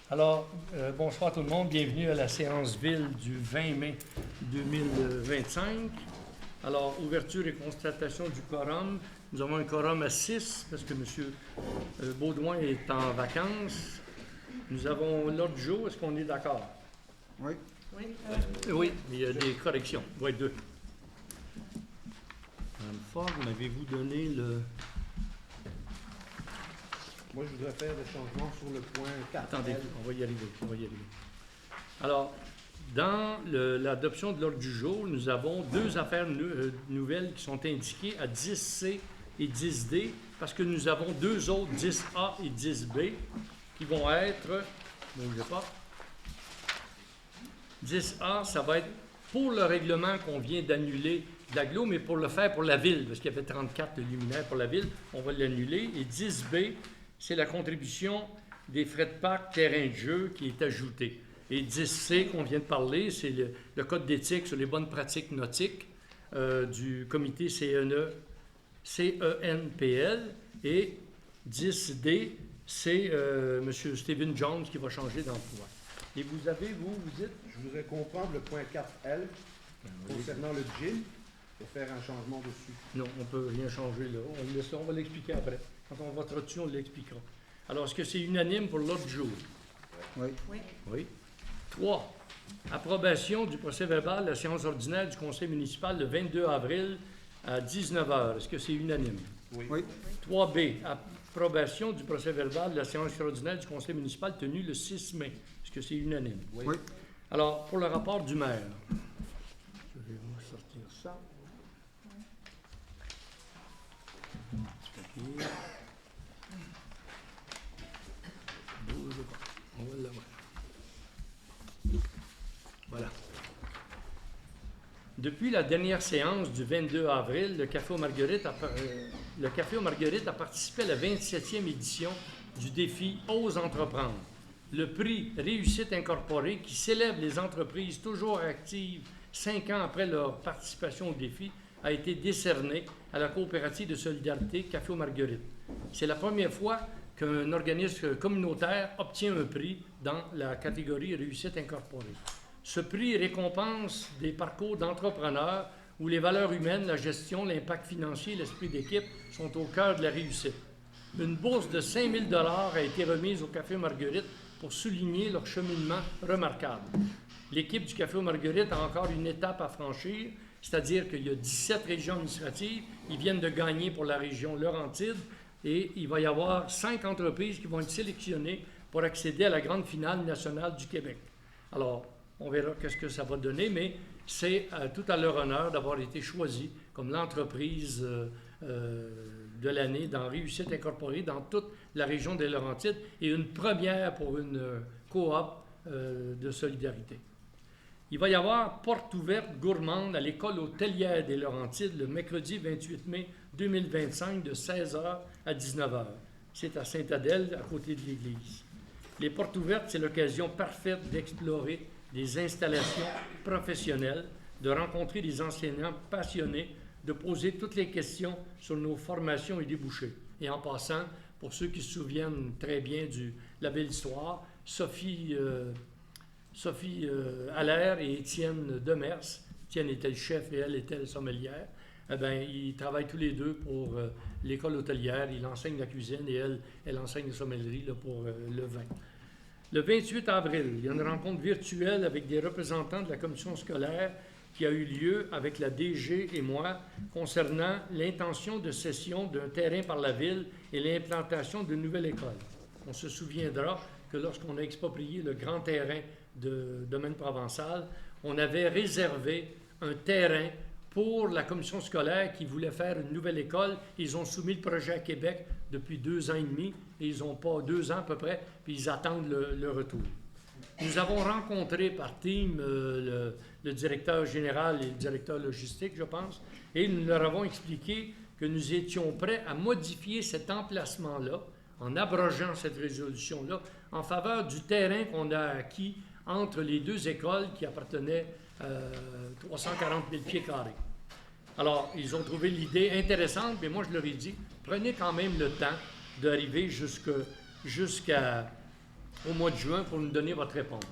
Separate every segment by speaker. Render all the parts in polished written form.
Speaker 1: Alors, bonsoir tout le monde, bienvenue à la séance ville du 20 mai 2025. Alors, ouverture et constatation du quorum. Nous avons un quorum à 6 parce que M. Baudouin est en vacances. Nous avons l'ordre du jour, est-ce qu'on est d'accord?
Speaker 2: Oui.
Speaker 1: Oui, il y a des corrections. Oui, 2. Madame Ford, m'avez-vous donné le...
Speaker 2: Moi, je voudrais faire des changements sur le point 4.
Speaker 1: Attendez, on va y arriver. Alors, dans l'adoption de l'ordre du jour, nous avons deux affaires nouvelles qui sont indiquées à 10C et 10D, parce que nous avons deux autres, 10A et 10B, qui vont être... Bougez pas. 10A, ça va être pour le règlement qu'on vient d'annuler de l'agglo, mais pour le faire pour la ville, parce qu'il y avait 34 luminaires pour la ville, on va l'annuler. Et 10B, c'est la contribution des frais de parc, terrain de jeu qui est ajoutée. Et 10C qu'on vient de parler, c'est le code d'éthique sur les bonnes pratiques nautiques du comité CNPL. Et 10D, c'est M. Stephen Jones qui va changer d'emploi. Et vous avez, vous dites?
Speaker 2: Je voudrais comprendre le point 4L concernant le gym et faire un changement dessus.
Speaker 1: Non, on ne peut rien changer là. On va l'expliquer après. Quand on votera dessus, on l'expliquera. Alors, est-ce que c'est unanime pour l'ordre du jour?
Speaker 2: Oui.
Speaker 1: Oui. 3. Approbation du procès-verbal de la séance ordinaire du conseil municipal le 22 avril à 19h. Est-ce que c'est unanime?
Speaker 2: Oui.
Speaker 1: 3B. Approbation du procès-verbal de la séance extraordinaire du conseil municipal tenue le 6 mai. Est-ce que c'est unanime?
Speaker 2: Oui.
Speaker 1: Alors, pour le rapport du maire, je vais vous sortir ça. Un petit papier. Bouge pas. On va l'avoir. Voilà. Depuis la dernière séance du 22 avril, le Café aux Marguerites a participé à la 27e édition du défi Ose entreprendre. Le prix Réussite Incorporée, qui célèbre les entreprises toujours actives 5 ans après leur participation au défi, a été décerné à la coopérative de solidarité Café aux Marguerites. C'est la première fois qu'un organisme communautaire obtient un prix dans la catégorie Réussite Incorporée. Ce prix récompense des parcours d'entrepreneurs où les valeurs humaines, la gestion, l'impact financier et l'esprit d'équipe sont au cœur de la réussite. Une bourse de 5 000 $ a été remise au Café Marguerite pour souligner leur cheminement remarquable. L'équipe du Café aux Marguerites a encore une étape à franchir, c'est-à-dire qu'il y a 17 régions administratives. Ils viennent de gagner pour la région Laurentide et il va y avoir 5 entreprises qui vont être sélectionnées pour accéder à la grande finale nationale du Québec. Alors, on verra qu'est-ce que ça va donner, mais c'est tout à leur honneur d'avoir été choisi comme l'entreprise de l'année dans Réussite Incorporée dans toute la région des Laurentides et une première pour une coop de solidarité. Il va y avoir porte ouverte gourmande à l'école hôtelière des Laurentides le mercredi 28 mai 2025 de 16h à 19h. C'est à Sainte-Adèle, à côté de l'église. Les portes ouvertes, c'est l'occasion parfaite d'explorer des installations professionnelles, de rencontrer des enseignants passionnés, de poser toutes les questions sur nos formations et débouchés. Et en passant, pour ceux qui se souviennent très bien de la belle histoire, Sophie Allaire et Étienne Demers, Étienne était le chef et elle était la sommelière, ils travaillent tous les deux pour l'école hôtelière. Il enseigne la cuisine et elle enseigne la sommellerie là, pour le vin. Le 28 avril, il y a une rencontre virtuelle avec des représentants de la commission scolaire qui a eu lieu avec la DG et moi concernant l'intention de cession d'un terrain par la ville et l'implantation d'une nouvelle école. On se souviendra que lorsqu'on a exproprié le grand terrain de Domaine Provençal, on avait réservé un terrain pour la commission scolaire qui voulait faire une nouvelle école. Ils ont soumis le projet à Québec depuis 2 ans et demi, et ils n'ont pas 2 ans à peu près, puis ils attendent le retour. Nous avons rencontré par team le directeur général et le directeur logistique, je pense, et nous leur avons expliqué que nous étions prêts à modifier cet emplacement-là, en abrogeant cette résolution-là, en faveur du terrain qu'on a acquis entre les 2 écoles qui appartenaient à 340 000 pieds carrés. Alors, ils ont trouvé l'idée intéressante, mais moi, je leur ai dit, prenez quand même le temps d'arriver jusqu'à au mois de juin pour nous donner votre réponse.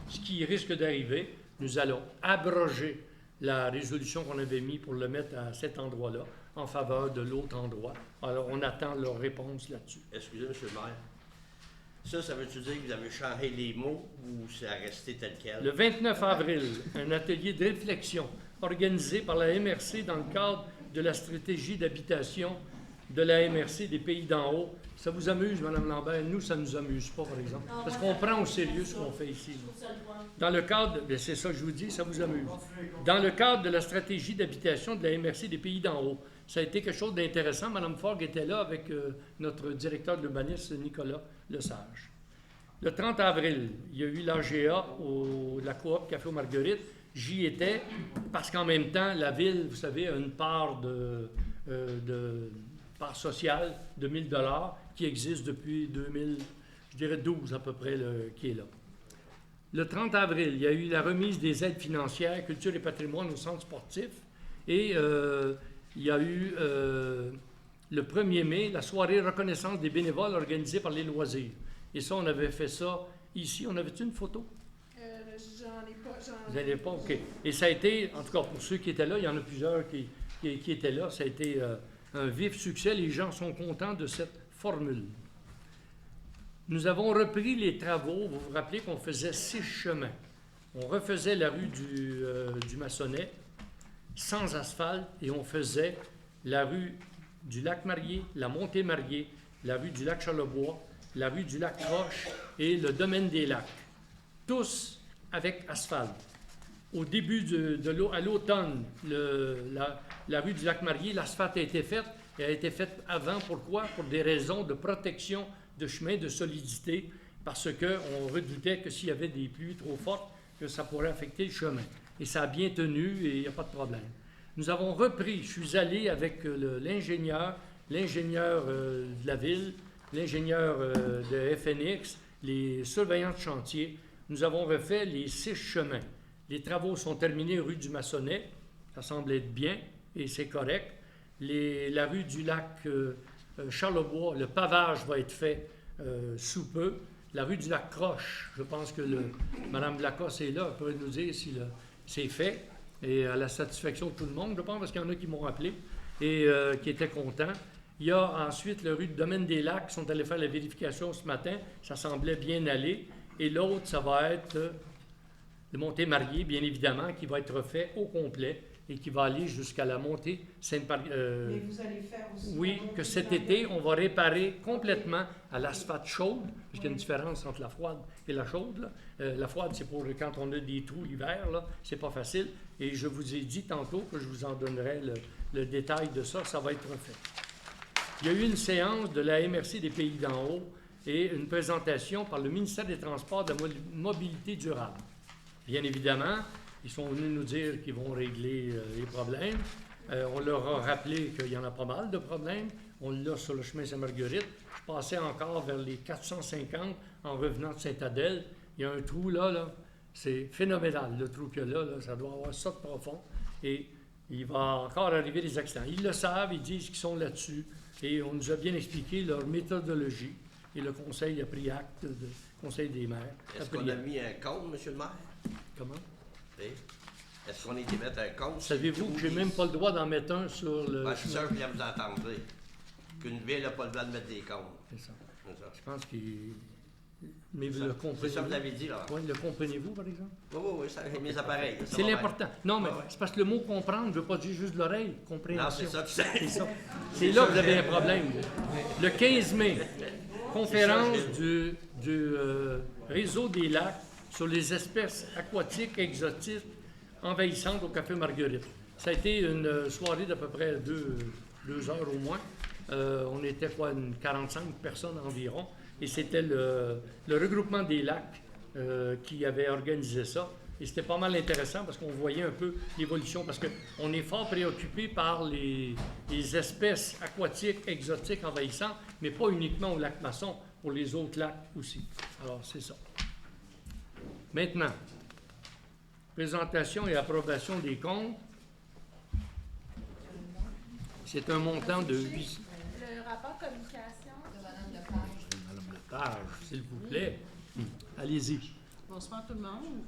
Speaker 1: Ce qui risque d'arriver, nous allons abroger la résolution qu'on avait mise pour le mettre à cet endroit-là en faveur de l'autre endroit. Alors, on attend leur réponse là-dessus.
Speaker 3: Excusez, M. le maire. Ça veut-tu dire que vous avez changé les mots ou c'est resté tel quel?
Speaker 1: Le 29 avril, un atelier de réflexion organisé par la MRC dans le cadre de la stratégie d'habitation de la MRC des Pays d'en haut. Ça vous amuse, Mme Lambert? Nous, ça ne nous amuse pas, par exemple. Parce qu'on prend au sérieux ce qu'on fait ici. Dans le cadre, c'est ça que je vous dis, ça vous amuse. Dans le cadre de la stratégie d'habitation de la MRC des Pays d'en haut, ça a été quelque chose d'intéressant. Mme Fogg était là avec notre directeur de l'urbanisme, Nicolas Lesage. Le 30 avril, il y a eu l'AGA de la coop Café aux Marguerites. J'y étais parce qu'en même temps, la ville, vous savez, a une part part sociale de 1 000 $ qui existe depuis 2012 à peu près, qui est là. Le 30 avril, il y a eu la remise des aides financières, culture et patrimoine au centre sportif. Et il y a eu le 1er mai, la soirée reconnaissance des bénévoles organisée par les loisirs. Et ça, on avait fait ça ici. On avait-tu une photo?
Speaker 4: J'en ai pas.
Speaker 1: Vous n'en avez pas? OK. Et ça a été, en tout cas pour ceux qui étaient là, il y en a plusieurs qui étaient là, ça a été un vif succès. Les gens sont contents de cette formule. Nous avons repris les travaux. Vous vous rappelez qu'on faisait 6 chemins. On refaisait la rue du Maçonnet sans asphalte et on faisait la rue du Lac-Marié, la Montée-Marié, la rue du Lac-Charlebois, la rue du Lac-Croche et le domaine des Lacs. Tous avec asphalte. Au début à l'automne, la rue du Lac-Marié, l'asphalte a été faite. Elle a été faite avant. Pourquoi? Pour des raisons de protection de chemin, de solidité, parce qu'on redoutait que s'il y avait des pluies trop fortes, que ça pourrait affecter le chemin. Et ça a bien tenu et il n'y a pas de problème. Nous avons repris, je suis allé avec l'ingénieur de la ville, l'ingénieur de FNX, les surveillants de chantier. Nous avons refait les 6 chemins. Les travaux sont terminés rue du Maçonnet, ça semble être bien et c'est correct. La rue du lac Charlebois, le pavage va être fait sous peu. La rue du lac Croche, je pense que Mme Lacoste est là, elle pourrait nous dire si c'est fait et à la satisfaction de tout le monde, je pense, parce qu'il y en a qui m'ont appelé et qui étaient contents. Il y a ensuite la rue du Domaine des Lacs, qui sont allés faire la vérification ce matin, ça semblait bien aller. Et l'autre, ça va être le Montée-Marié, bien évidemment, qui va être refait au complet et qui va aller jusqu'à la montée Sainte-Marie.
Speaker 4: Mais vous allez faire aussi...
Speaker 1: Oui, que cet été, on va réparer complètement à l'asphalte chaude, parce qu'il y a une différence entre la froide et la chaude. La froide, c'est pour quand on a des trous l'hiver, là, c'est pas facile. Et je vous ai dit tantôt que je vous en donnerai le détail de ça, ça va être refait. Il y a eu une séance de la MRC des Pays d'en haut et une présentation par le ministère des Transports de la mobilité durable. Bien évidemment, ils sont venus nous dire qu'ils vont régler les problèmes. On leur a rappelé qu'il y en a pas mal de problèmes. On l'a sur le chemin Sainte-Marguerite. Je passais encore vers les 450 en revenant de Sainte-Adèle. Il y a un trou là. C'est phénoménal, le trou qu'il y a là. Ça doit avoir ça de profond. Et il va encore arriver des accidents. Ils le savent, ils disent qu'ils sont là-dessus. Et on nous a bien expliqué leur méthodologie. Et le conseil a pris acte, le conseil des maires.
Speaker 3: Est-ce qu'on a mis un compte, M. le maire?
Speaker 1: Comment?
Speaker 3: Oui. Est-ce qu'on a été mettre un compte?
Speaker 1: Savez-vous que je n'ai même pas le droit d'en mettre un sur le...
Speaker 3: C'est ça que je viens vous entendre dire. Qu'une ville n'a pas le droit de mettre des comptes.
Speaker 1: C'est ça.
Speaker 3: C'est ça.
Speaker 1: Je pense qu'il... Mais
Speaker 3: C'est
Speaker 1: le
Speaker 3: ça,
Speaker 1: comprenez-vous?
Speaker 3: c'est ça que vous avez dit, là.
Speaker 1: Oui, le comprenez-vous, par exemple?
Speaker 3: Oui, ça, j'ai mes appareils. Ça
Speaker 1: C'est
Speaker 3: va
Speaker 1: l'important. Non, mais
Speaker 3: Ouais.
Speaker 1: c'est parce que le mot comprendre, je ne veux pas dire juste de l'oreille. Compréhension.
Speaker 3: Non, c'est ça, tu sais.
Speaker 1: C'est ça. C'est là que vous avez un problème. Le 15 mai, conférence du réseau des lacs sur les espèces aquatiques exotiques envahissantes au Café Marguerite. Ça a été une soirée d'à peu près 2 heures au moins. On était une 45 personnes environ. Et c'était le regroupement des lacs qui avait organisé ça. Et c'était pas mal intéressant parce qu'on voyait un peu l'évolution, parce qu'on est fort préoccupé par les espèces aquatiques exotiques envahissantes, mais pas uniquement au lac Masson, pour les autres lacs aussi. Alors, c'est ça. Maintenant, présentation et approbation des comptes. C'est un montant de 8...
Speaker 4: Le rapport communication...
Speaker 1: Madame Lepage, s'il vous plaît. Allez-y.
Speaker 5: Bonsoir tout le monde.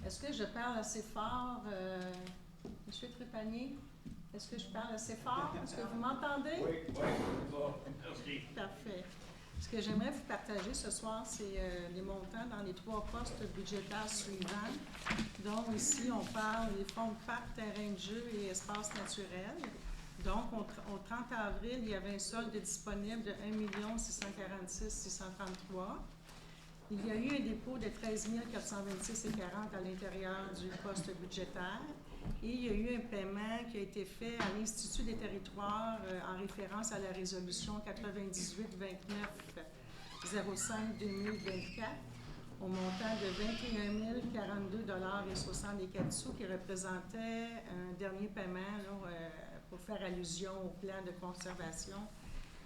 Speaker 5: Est-ce que je parle assez fort, Monsieur Trépanier? Est-ce que je parle assez fort? Est-ce que vous m'entendez? Oui. Parfait. Ce que j'aimerais vous partager ce soir, c'est les montants dans les 3 postes budgétaires suivants. Donc ici, on parle des fonds de parc, terrain de jeu et espaces naturels. Donc, au 30 avril, il y avait un solde disponible de 1 646 633. Il y a eu un dépôt de 13 426,40 à l'intérieur du poste budgétaire et il y a eu un paiement qui a été fait à l'Institut des territoires en référence à la résolution 98-29-05-2024 au montant de 21 042,64 qui représentait un dernier paiement là, pour faire allusion au plan de conservation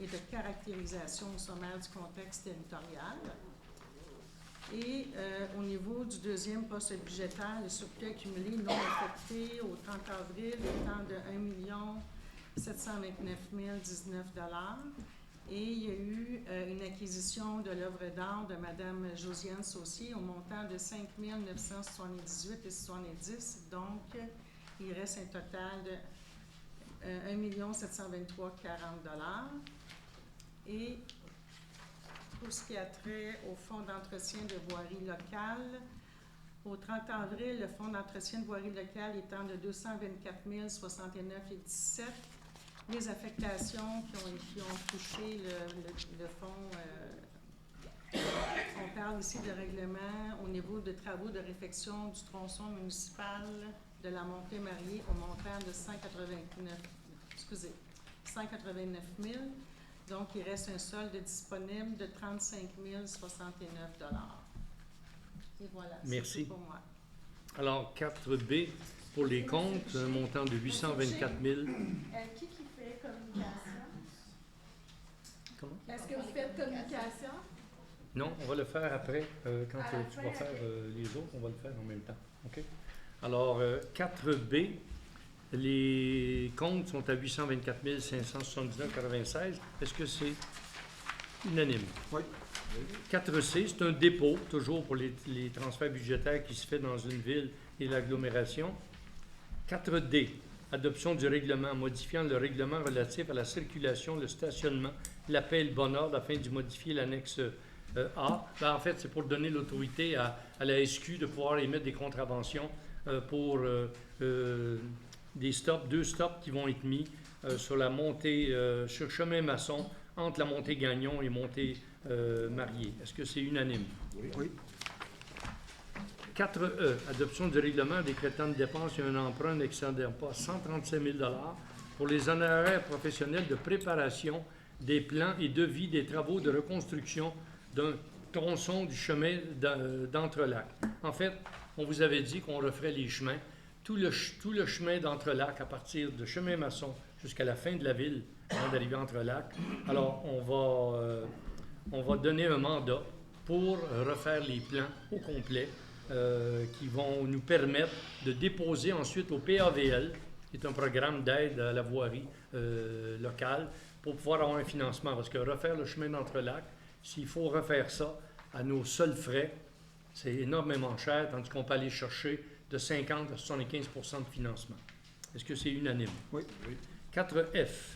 Speaker 5: et de caractérisation au sommaire du contexte territorial. Et au niveau du deuxième poste budgétaire, le surplus accumulé non affecté au 30 avril étant de 1 729 019 $. Et il y a eu une acquisition de l'œuvre d'art de Mme Josiane Saucier au montant de 5 978,70 $. Donc, il reste un total de 1 723,40 $. Et pour ce qui a trait au fonds d'entretien de voirie locale, au 30 avril, le fonds d'entretien de voirie locale étant de 224 069,17 $. Les affectations qui ont touché le fonds, on parle ici de règlement au niveau de travaux de réfection du tronçon municipal de la Montée-Mariée au montant de 189 000. Donc, il reste un solde disponible de 35 069 $. Et voilà,
Speaker 1: Merci.
Speaker 5: c'est tout pour moi.
Speaker 1: Alors, 4B, pour les comptes, un montant de 824 000.
Speaker 4: Qui fait communication?
Speaker 1: Comment?
Speaker 4: Est-ce que vous faites communication?
Speaker 1: Non, on va le faire après. Quand
Speaker 4: À la
Speaker 1: tu
Speaker 4: fin,
Speaker 1: vas faire
Speaker 4: ok.
Speaker 1: les autres, on va le faire en même temps. OK? Alors, 4B, les comptes sont à 824 579,96. Est-ce que c'est unanime?
Speaker 2: Oui.
Speaker 1: 4C, c'est un dépôt, toujours pour les transferts budgétaires qui se fait dans une ville et l'agglomération. 4D, adoption du règlement modifiant le règlement relatif à la circulation, le stationnement, la paix et le bon ordre afin de modifier l'annexe A. Ben, en fait, c'est pour donner l'autorité à la SQ de pouvoir émettre des contraventions pour des stops, 2 stops qui vont être mis sur la montée, sur chemin maçon, entre la montée Gagnon et montée Mariée. Est-ce que c'est unanime?
Speaker 2: Oui.
Speaker 1: 4E, adoption du règlement décrétant une dépense et un emprunt n'excédant pas 137 000 $ pour les honoraires professionnels de préparation des plans et devis des travaux de reconstruction d'un tronçon du chemin d'Entrelacs. En fait, on vous avait dit qu'on referait les chemins. Tout le chemin d'Entrelacs, à partir de chemin maçon jusqu'à la fin de la ville, avant d'arriver à Entrelacs. Alors, on va donner un mandat pour refaire les plans au complet qui vont nous permettre de déposer ensuite au PAVL, qui est un programme d'aide à la voirie locale, pour pouvoir avoir un financement. Parce que refaire le chemin d'Entrelacs, s'il faut refaire ça à nos seuls frais, c'est énormément cher, tandis qu'on peut aller chercher de 50 à 75 % de financement. Est-ce que c'est unanime?
Speaker 2: Oui.
Speaker 1: 4F.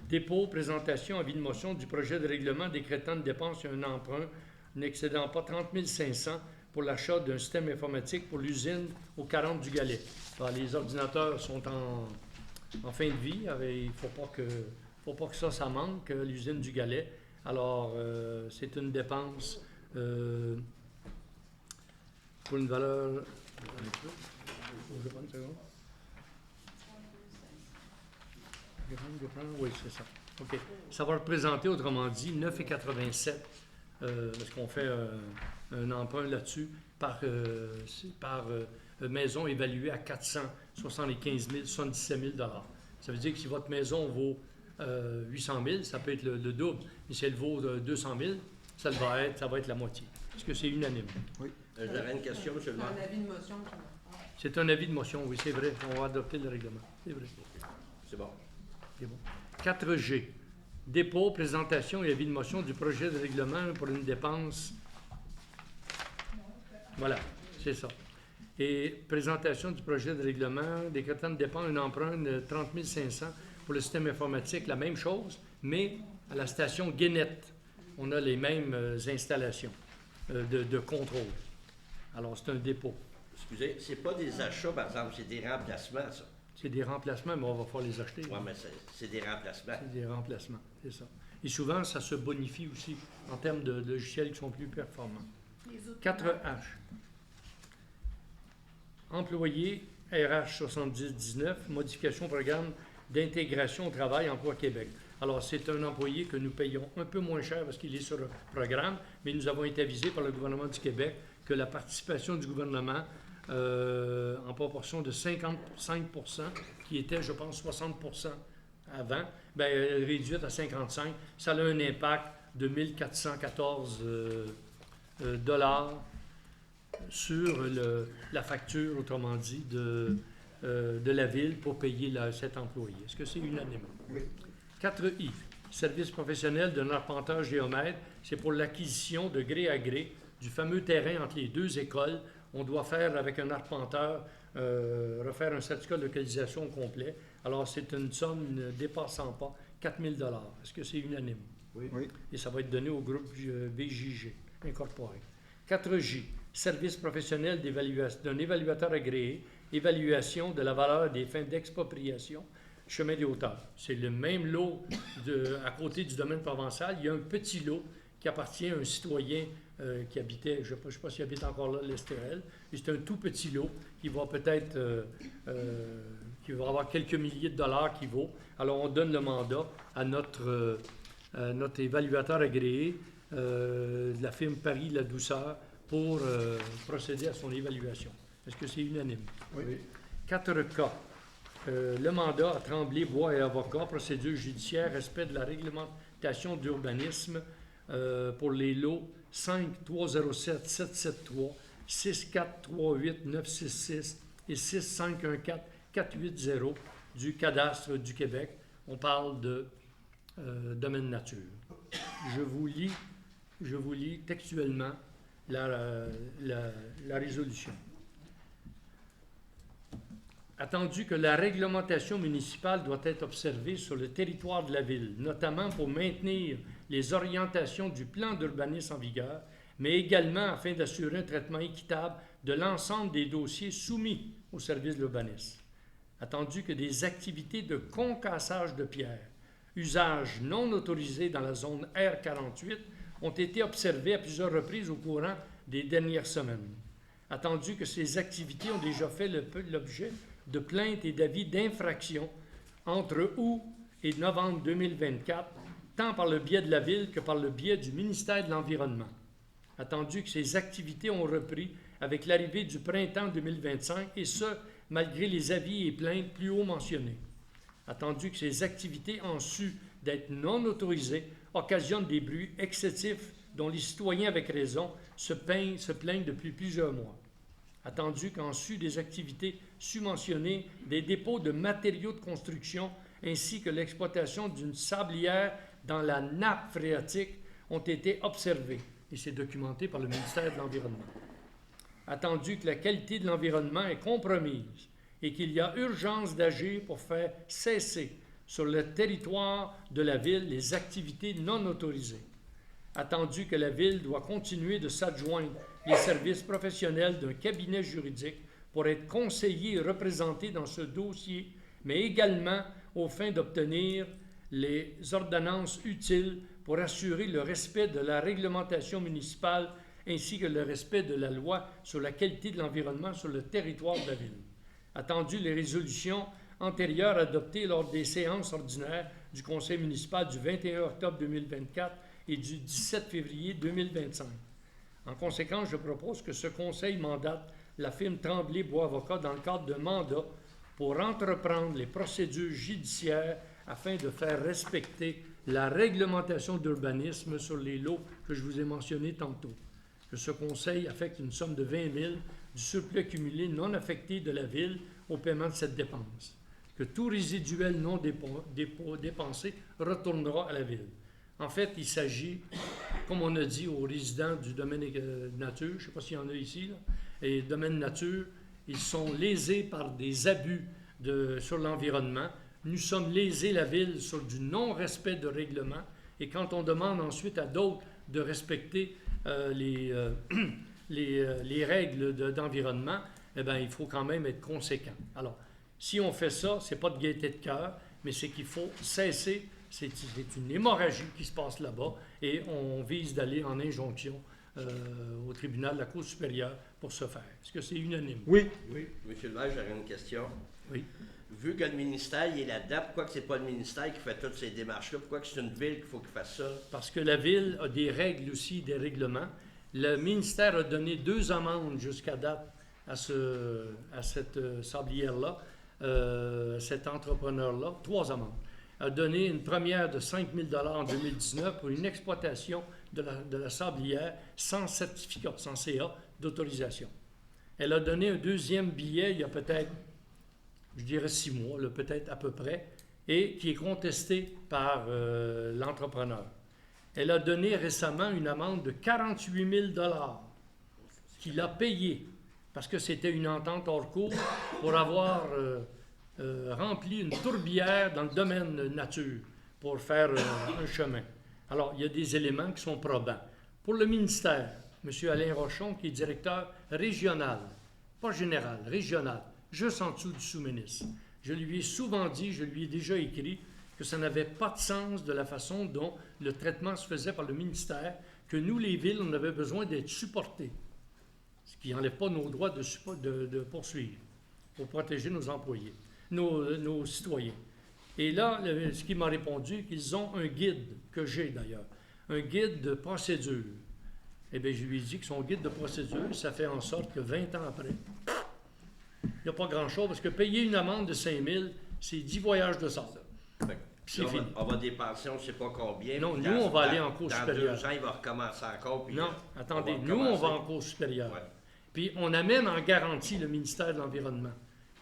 Speaker 1: Dépôt, présentation, avis de motion du projet de règlement décrétant une dépense et un emprunt n'excédant pas 30 500 pour l'achat d'un système informatique pour l'usine au 40 du Galet. Alors, les ordinateurs sont en fin de vie. Il ne faut pas que ça manque, l'usine du Galet. Alors, c'est une dépense pour une valeur... Oui, c'est ça. OK. Ça va représenter, autrement dit, 9,87 parce qu'on fait un emprunt là-dessus par maison évaluée à 475 077 000 $. Ça veut dire que si votre maison vaut 800 000, ça peut être le double. Mais si elle vaut 200 000, ça va être la moitié. Est-ce que c'est unanime?
Speaker 2: Oui.
Speaker 3: J'aurais une question, monsieur le maire.
Speaker 4: Un avis de motion.
Speaker 1: C'est un avis de motion, oui, c'est vrai. On va adopter le règlement. C'est vrai.
Speaker 3: C'est bon.
Speaker 1: C'est bon. 4G. Dépôt, présentation et avis de motion du projet de règlement pour une dépense. Voilà, c'est ça. Et présentation du projet de règlement, décrétant de dépense, un emprunt de 30 500 pour le système informatique, la même chose, mais à la station Guénette, on a les mêmes installations de contrôle. Alors, c'est un dépôt.
Speaker 3: Excusez, c'est pas des achats, par exemple, c'est des remplacements, ça.
Speaker 1: C'est des remplacements, mais on va falloir les acheter.
Speaker 3: Oui, mais c'est des remplacements.
Speaker 1: C'est des remplacements, c'est ça. Et souvent, ça se bonifie aussi en termes de logiciels qui sont plus performants. 4H. Employé RH 7019, modification programme d'intégration au travail Emploi Québec. Alors, c'est un employé que nous payons un peu moins cher parce qu'il est sur le programme, mais nous avons été avisés par le gouvernement du Québec que la participation du gouvernement en proportion de 55 %, qui était, je pense, 60 % avant, bien, réduite à 55 %, ça a un impact de 1 414 $ sur la facture, autrement dit, de la Ville pour payer cet employé. Est-ce que c'est unanime?
Speaker 2: Oui.
Speaker 1: 4I, service professionnel d'un arpenteur géomètre, c'est pour l'acquisition de gré à gré du fameux terrain entre les deux écoles. On doit faire avec un arpenteur, refaire un certificat de localisation complet. Alors, c'est une somme ne dépassant pas 4 000 $. Est-ce que c'est unanime?
Speaker 2: Oui.
Speaker 1: Et ça va être donné au groupe BJG, incorporé. 4J, service professionnel d'un évaluateur agréé, évaluation de la valeur des fins d'expropriation, chemin des hauteurs. C'est le même lot à côté du domaine provençal. Il y a un petit lot qui appartient à un citoyen qui habitait, je ne sais pas s'il habite encore là, l'Estérel. C'est un tout petit lot qui va peut-être, qui va avoir quelques milliers de dollars qui vaut. Alors, on donne le mandat à notre évaluateur agréé de la firme Paris La Douceur pour procéder à son évaluation. Est-ce que c'est unanime?
Speaker 2: Oui.
Speaker 1: 4K. Le mandat à Tremblay, Bois et Avocats, procédure judiciaire, respect de la réglementation d'urbanisme pour les lots 5307 773, 6438 966 et 6514 480 du cadastre du Québec. On parle de domaine nature. Je vous lis textuellement la résolution. Attendu que la réglementation municipale doit être observée sur le territoire de la Ville, notamment pour maintenir les orientations du plan d'urbanisme en vigueur, mais également afin d'assurer un traitement équitable de l'ensemble des dossiers soumis au service de l'urbanisme. Attendu que des activités de concassage de pierres, usage non autorisé dans la zone R48, ont été observées à plusieurs reprises au courant des dernières semaines. Attendu que ces activités ont déjà fait l'objet de plaintes et d'avis d'infraction entre août et novembre 2024, tant par le biais de la Ville que par le biais du ministère de l'Environnement. Attendu que ces activités ont repris avec l'arrivée du printemps 2025, et ce, malgré les avis et plaintes plus haut mentionnés. Attendu que ces activités, en su d'être non autorisées, occasionnent des bruits excessifs dont les citoyens, avec raison, se plaignent depuis plusieurs mois. Attendu qu'en su des activités subventionnées, des dépôts de matériaux de construction ainsi que l'exploitation d'une sablière dans la nappe phréatique ont été observés, et c'est documenté par le ministère de l'Environnement. Attendu que la qualité de l'environnement est compromise et qu'il y a urgence d'agir pour faire cesser sur le territoire de la Ville les activités non autorisées. Attendu que la Ville doit continuer de s'adjoindre les services professionnels d'un cabinet juridique pour être conseillé et représenté dans ce dossier, mais également aux fins d'obtenir les ordonnances utiles pour assurer le respect de la réglementation municipale ainsi que le respect de la loi sur la qualité de l'environnement sur le territoire de la Ville. Attendu les résolutions antérieures adoptées lors des séances ordinaires du Conseil municipal du 21 octobre 2024 et du 17 février 2025. En conséquence, je propose que ce Conseil mandate la firme Tremblay Bois Avocat dans le cadre d'un mandat pour entreprendre les procédures judiciaires afin de faire respecter la réglementation d'urbanisme sur les lots que je vous ai mentionnés tantôt. Que ce Conseil affecte une somme de 20 000 du surplus accumulé non affecté de la Ville au paiement de cette dépense. que tout résiduel non dépensé retournera à la ville. En fait, il s'agit, comme on a dit aux résidents du domaine nature, je ne sais pas s'il y en a ici, là, et domaine nature, ils sont lésés par des abus sur l'environnement. Nous sommes lésés, la ville, sur du non-respect de règlement. Et quand on demande ensuite à d'autres de respecter les règles d'environnement, eh bien, il faut quand même être conséquent. Alors, si on fait ça, ce n'est pas de gaieté de cœur, mais c'est qu'il faut cesser. C'est une hémorragie qui se passe là-bas et on vise d'aller en injonction au tribunal de la Cour supérieure pour ce faire. Est-ce que c'est unanime?
Speaker 2: Oui.
Speaker 3: Monsieur le maire, j'aurais une question.
Speaker 1: Oui.
Speaker 3: Vu que le ministère il est là-dedans, pourquoi que c'est pas le ministère qui fait toutes ces démarches-là? Pourquoi que c'est une ville qu'il faut qu'il fasse ça?
Speaker 1: Parce que la ville a des règles aussi, des règlements. Le ministère a donné 2 amendes jusqu'à date à cette sablière-là, cet entrepreneur-là, 3 amendes. A donné une première de 5 000 $ en 2019 pour une exploitation de la sablière sans certificat, sans CA d'autorisation. Elle a donné un deuxième billet il y a peut-être, je dirais 6 mois, peut-être à peu près, et qui est contesté par l'entrepreneur. Elle a donné récemment une amende de 48 000 $ qu'il a payé parce que c'était une entente hors cours pour avoir rempli une tourbière dans le domaine nature pour faire un chemin. Alors, il y a des éléments qui sont probants. Pour le ministère, M. Alain Rochon, qui est directeur régional, pas général, régional, juste en dessous du sous-ministre, je lui ai souvent dit, je lui ai déjà écrit, que ça n'avait pas de sens de la façon dont le traitement se faisait par le ministère, que nous, les villes, on avait besoin d'être supportés, ce qui n'enlève pas nos droits de poursuivre pour protéger nos employés, nos citoyens. Et là, ce qu'il m'a répondu, qu'ils ont un guide, que j'ai d'ailleurs, un guide de procédure. Eh bien, je lui ai dit que son guide de procédure, ça fait en sorte que 20 ans après, il n'y a pas grand-chose, parce que payer une amende de 5 000, c'est 10 voyages de sable. C'est fini.
Speaker 3: On va dépenser on ne sait pas combien.
Speaker 1: Non, nous, on va aller en cour supérieure.
Speaker 3: Dans 2 ans, il va recommencer encore. Puis
Speaker 1: non, attendez, nous, on va en cour supérieure.
Speaker 3: Ouais.
Speaker 1: Puis on amène en garantie le ministère de l'Environnement,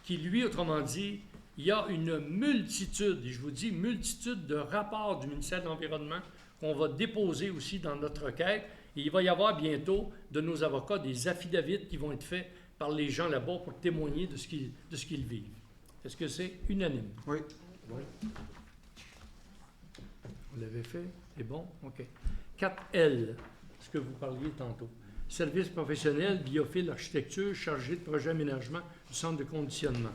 Speaker 1: qui, lui, autrement dit, il y a une multitude, et je vous dis multitude de rapports du ministère de l'Environnement qu'on va déposer aussi dans notre requête. Et il va y avoir bientôt de nos avocats des affidavits qui vont être faits par les gens là-bas pour témoigner de ce qu'ils vivent. Est-ce que c'est unanime?
Speaker 2: Oui.
Speaker 1: Oui. Vous l'avez fait? C'est bon? OK. 4L, ce que vous parliez tantôt. Service professionnel, biophile, architecture, chargé de projet aménagement du centre de conditionnement.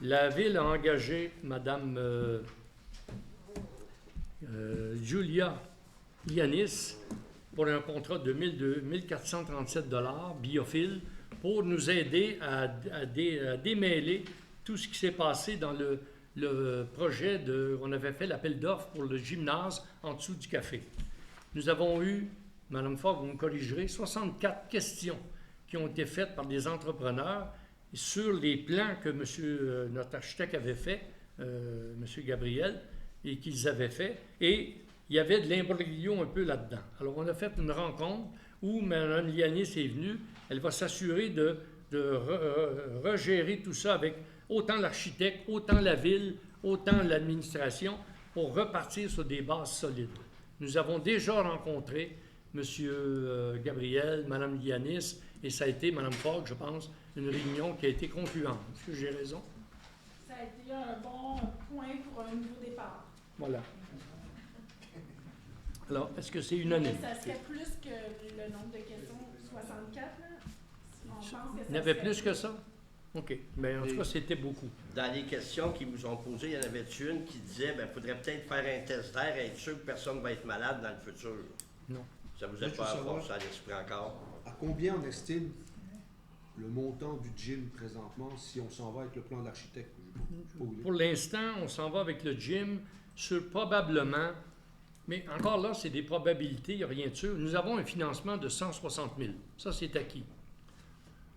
Speaker 1: La Ville a engagé Mme Julia Yanis pour un contrat de 1 437 $ biophile pour nous aider à démêler tout ce qui s'est passé dans le projet on avait fait l'appel d'offres pour le gymnase en dessous du café. Nous avons eu, Mme Fogg, vous me corrigerez, 64 questions qui ont été faites par des entrepreneurs sur les plans que notre architecte avait fait, M. Gabriel, et qu'ils avaient fait, et il y avait de l'imbroglio un peu là-dedans. Alors, on a fait une rencontre où Mme Lianis est venue, elle va s'assurer de regérer tout ça avec autant l'architecte, autant la ville, autant l'administration, pour repartir sur des bases solides. Nous avons déjà rencontré M. Gabriel, Mme Lianis, et ça a été, Mme Fogg, je pense, une réunion qui a été concluante. Est-ce que j'ai raison?
Speaker 4: Ça a été un bon point pour un nouveau départ.
Speaker 1: Voilà. Alors, est-ce que c'est unanime?
Speaker 4: Mais ça serait plus que le nombre de questions, 64, là? On pense que ça
Speaker 1: Il y en avait
Speaker 4: serait
Speaker 1: plus que ça? OK. Mais en tout cas, c'était beaucoup.
Speaker 3: Dans les questions qu'ils vous ont posées, il y en avait une qui disait il faudrait peut-être faire un test d'air et être sûr que personne ne va être malade dans le futur.
Speaker 1: Non.
Speaker 3: Ça vous
Speaker 2: Je
Speaker 3: a
Speaker 2: veux
Speaker 3: pas
Speaker 2: savoir.
Speaker 3: forcé à l'esprit encore?
Speaker 2: À combien on estime le montant du gym présentement si on s'en va avec le plan de l'architecte?
Speaker 1: Pour l'instant, on s'en va avec le gym sur probablement, mais encore là, c'est des probabilités, il n'y a rien de sûr. Nous avons un financement de 160 000. Ça, c'est acquis.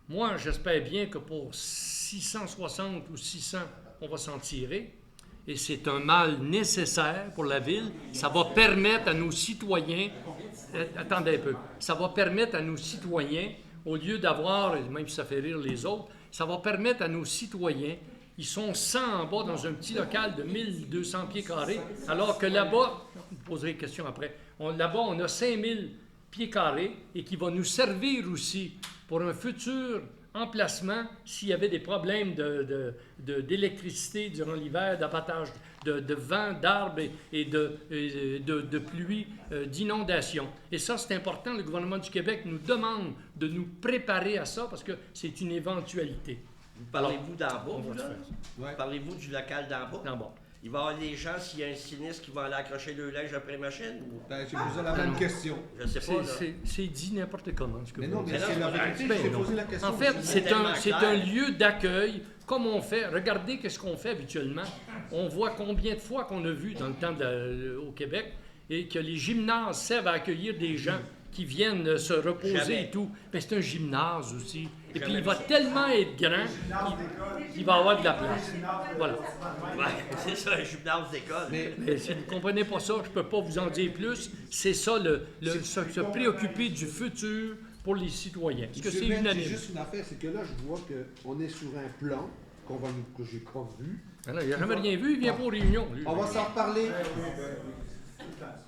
Speaker 1: Moi, j'espère bien que pour 660 ou 600, on va s'en tirer. Et c'est un mal nécessaire pour la Ville. Ça va permettre à nos citoyens... attendez un peu. Ça va permettre à nos citoyens, au lieu d'avoir, même si ça fait rire les autres, ça va permettre à nos citoyens Ils sont 100 en bas dans un petit local de 1200 pieds carrés, alors que là-bas, vous poserez des questions après, là-bas, on a 5000 pieds carrés et qui va nous servir aussi pour un futur emplacement s'il y avait des problèmes d'électricité durant l'hiver, d'abattage de vent, d'arbres et de pluie, d'inondations. Et ça, c'est important. Le gouvernement du Québec nous demande de nous préparer à ça parce que c'est une éventualité.
Speaker 3: Parlez-vous d'en bas,
Speaker 1: On
Speaker 3: vous,
Speaker 1: va
Speaker 3: là?
Speaker 1: le faire.
Speaker 2: Ouais.
Speaker 3: Parlez-vous du local d'en bas?
Speaker 1: En bas.
Speaker 3: Il va y avoir des gens, s'il y a un sinistre, qui vont aller accrocher le linge après la machine? Ou...
Speaker 2: Ben, j'ai posé la même question.
Speaker 3: Je sais pas, là.
Speaker 1: C'est dit n'importe comment. Ce que
Speaker 2: Mais
Speaker 1: vous
Speaker 2: non,
Speaker 1: dites.
Speaker 2: mais c'est la vérité,
Speaker 1: Ben
Speaker 2: je t'ai
Speaker 1: non.
Speaker 2: posé la question.
Speaker 1: En fait,
Speaker 3: C'est tellement
Speaker 1: c'est
Speaker 3: clair.
Speaker 1: un lieu d'accueil, comme on fait. Regardez qu'est-ce qu'on fait habituellement. On voit combien de fois qu'on a vu dans le temps au Québec et que les gymnases servent à accueillir des gens qui viennent se reposer
Speaker 3: Jamais.
Speaker 1: et tout. Mais c'est un gymnase aussi. Et puis
Speaker 3: Jamais
Speaker 1: il va
Speaker 3: vu ça.
Speaker 1: tellement être grand qu'il va avoir de la place. Voilà.
Speaker 3: Ouais, c'est ça, un gymnase d'école.
Speaker 1: Mais si vous ne comprenez pas ça, je ne peux pas vous en dire plus. C'est ça, se préoccuper du futur pour les citoyens. Est-ce que
Speaker 2: Monsieur
Speaker 1: c'est
Speaker 2: le maire,
Speaker 1: unanime?
Speaker 2: j'ai juste une affaire, c'est que là, je vois qu'on est sur un plan que j'ai pas vu.
Speaker 1: Ah non, il n'a jamais rien vu, il vient pas aux réunions. lui.
Speaker 2: On va s'en reparler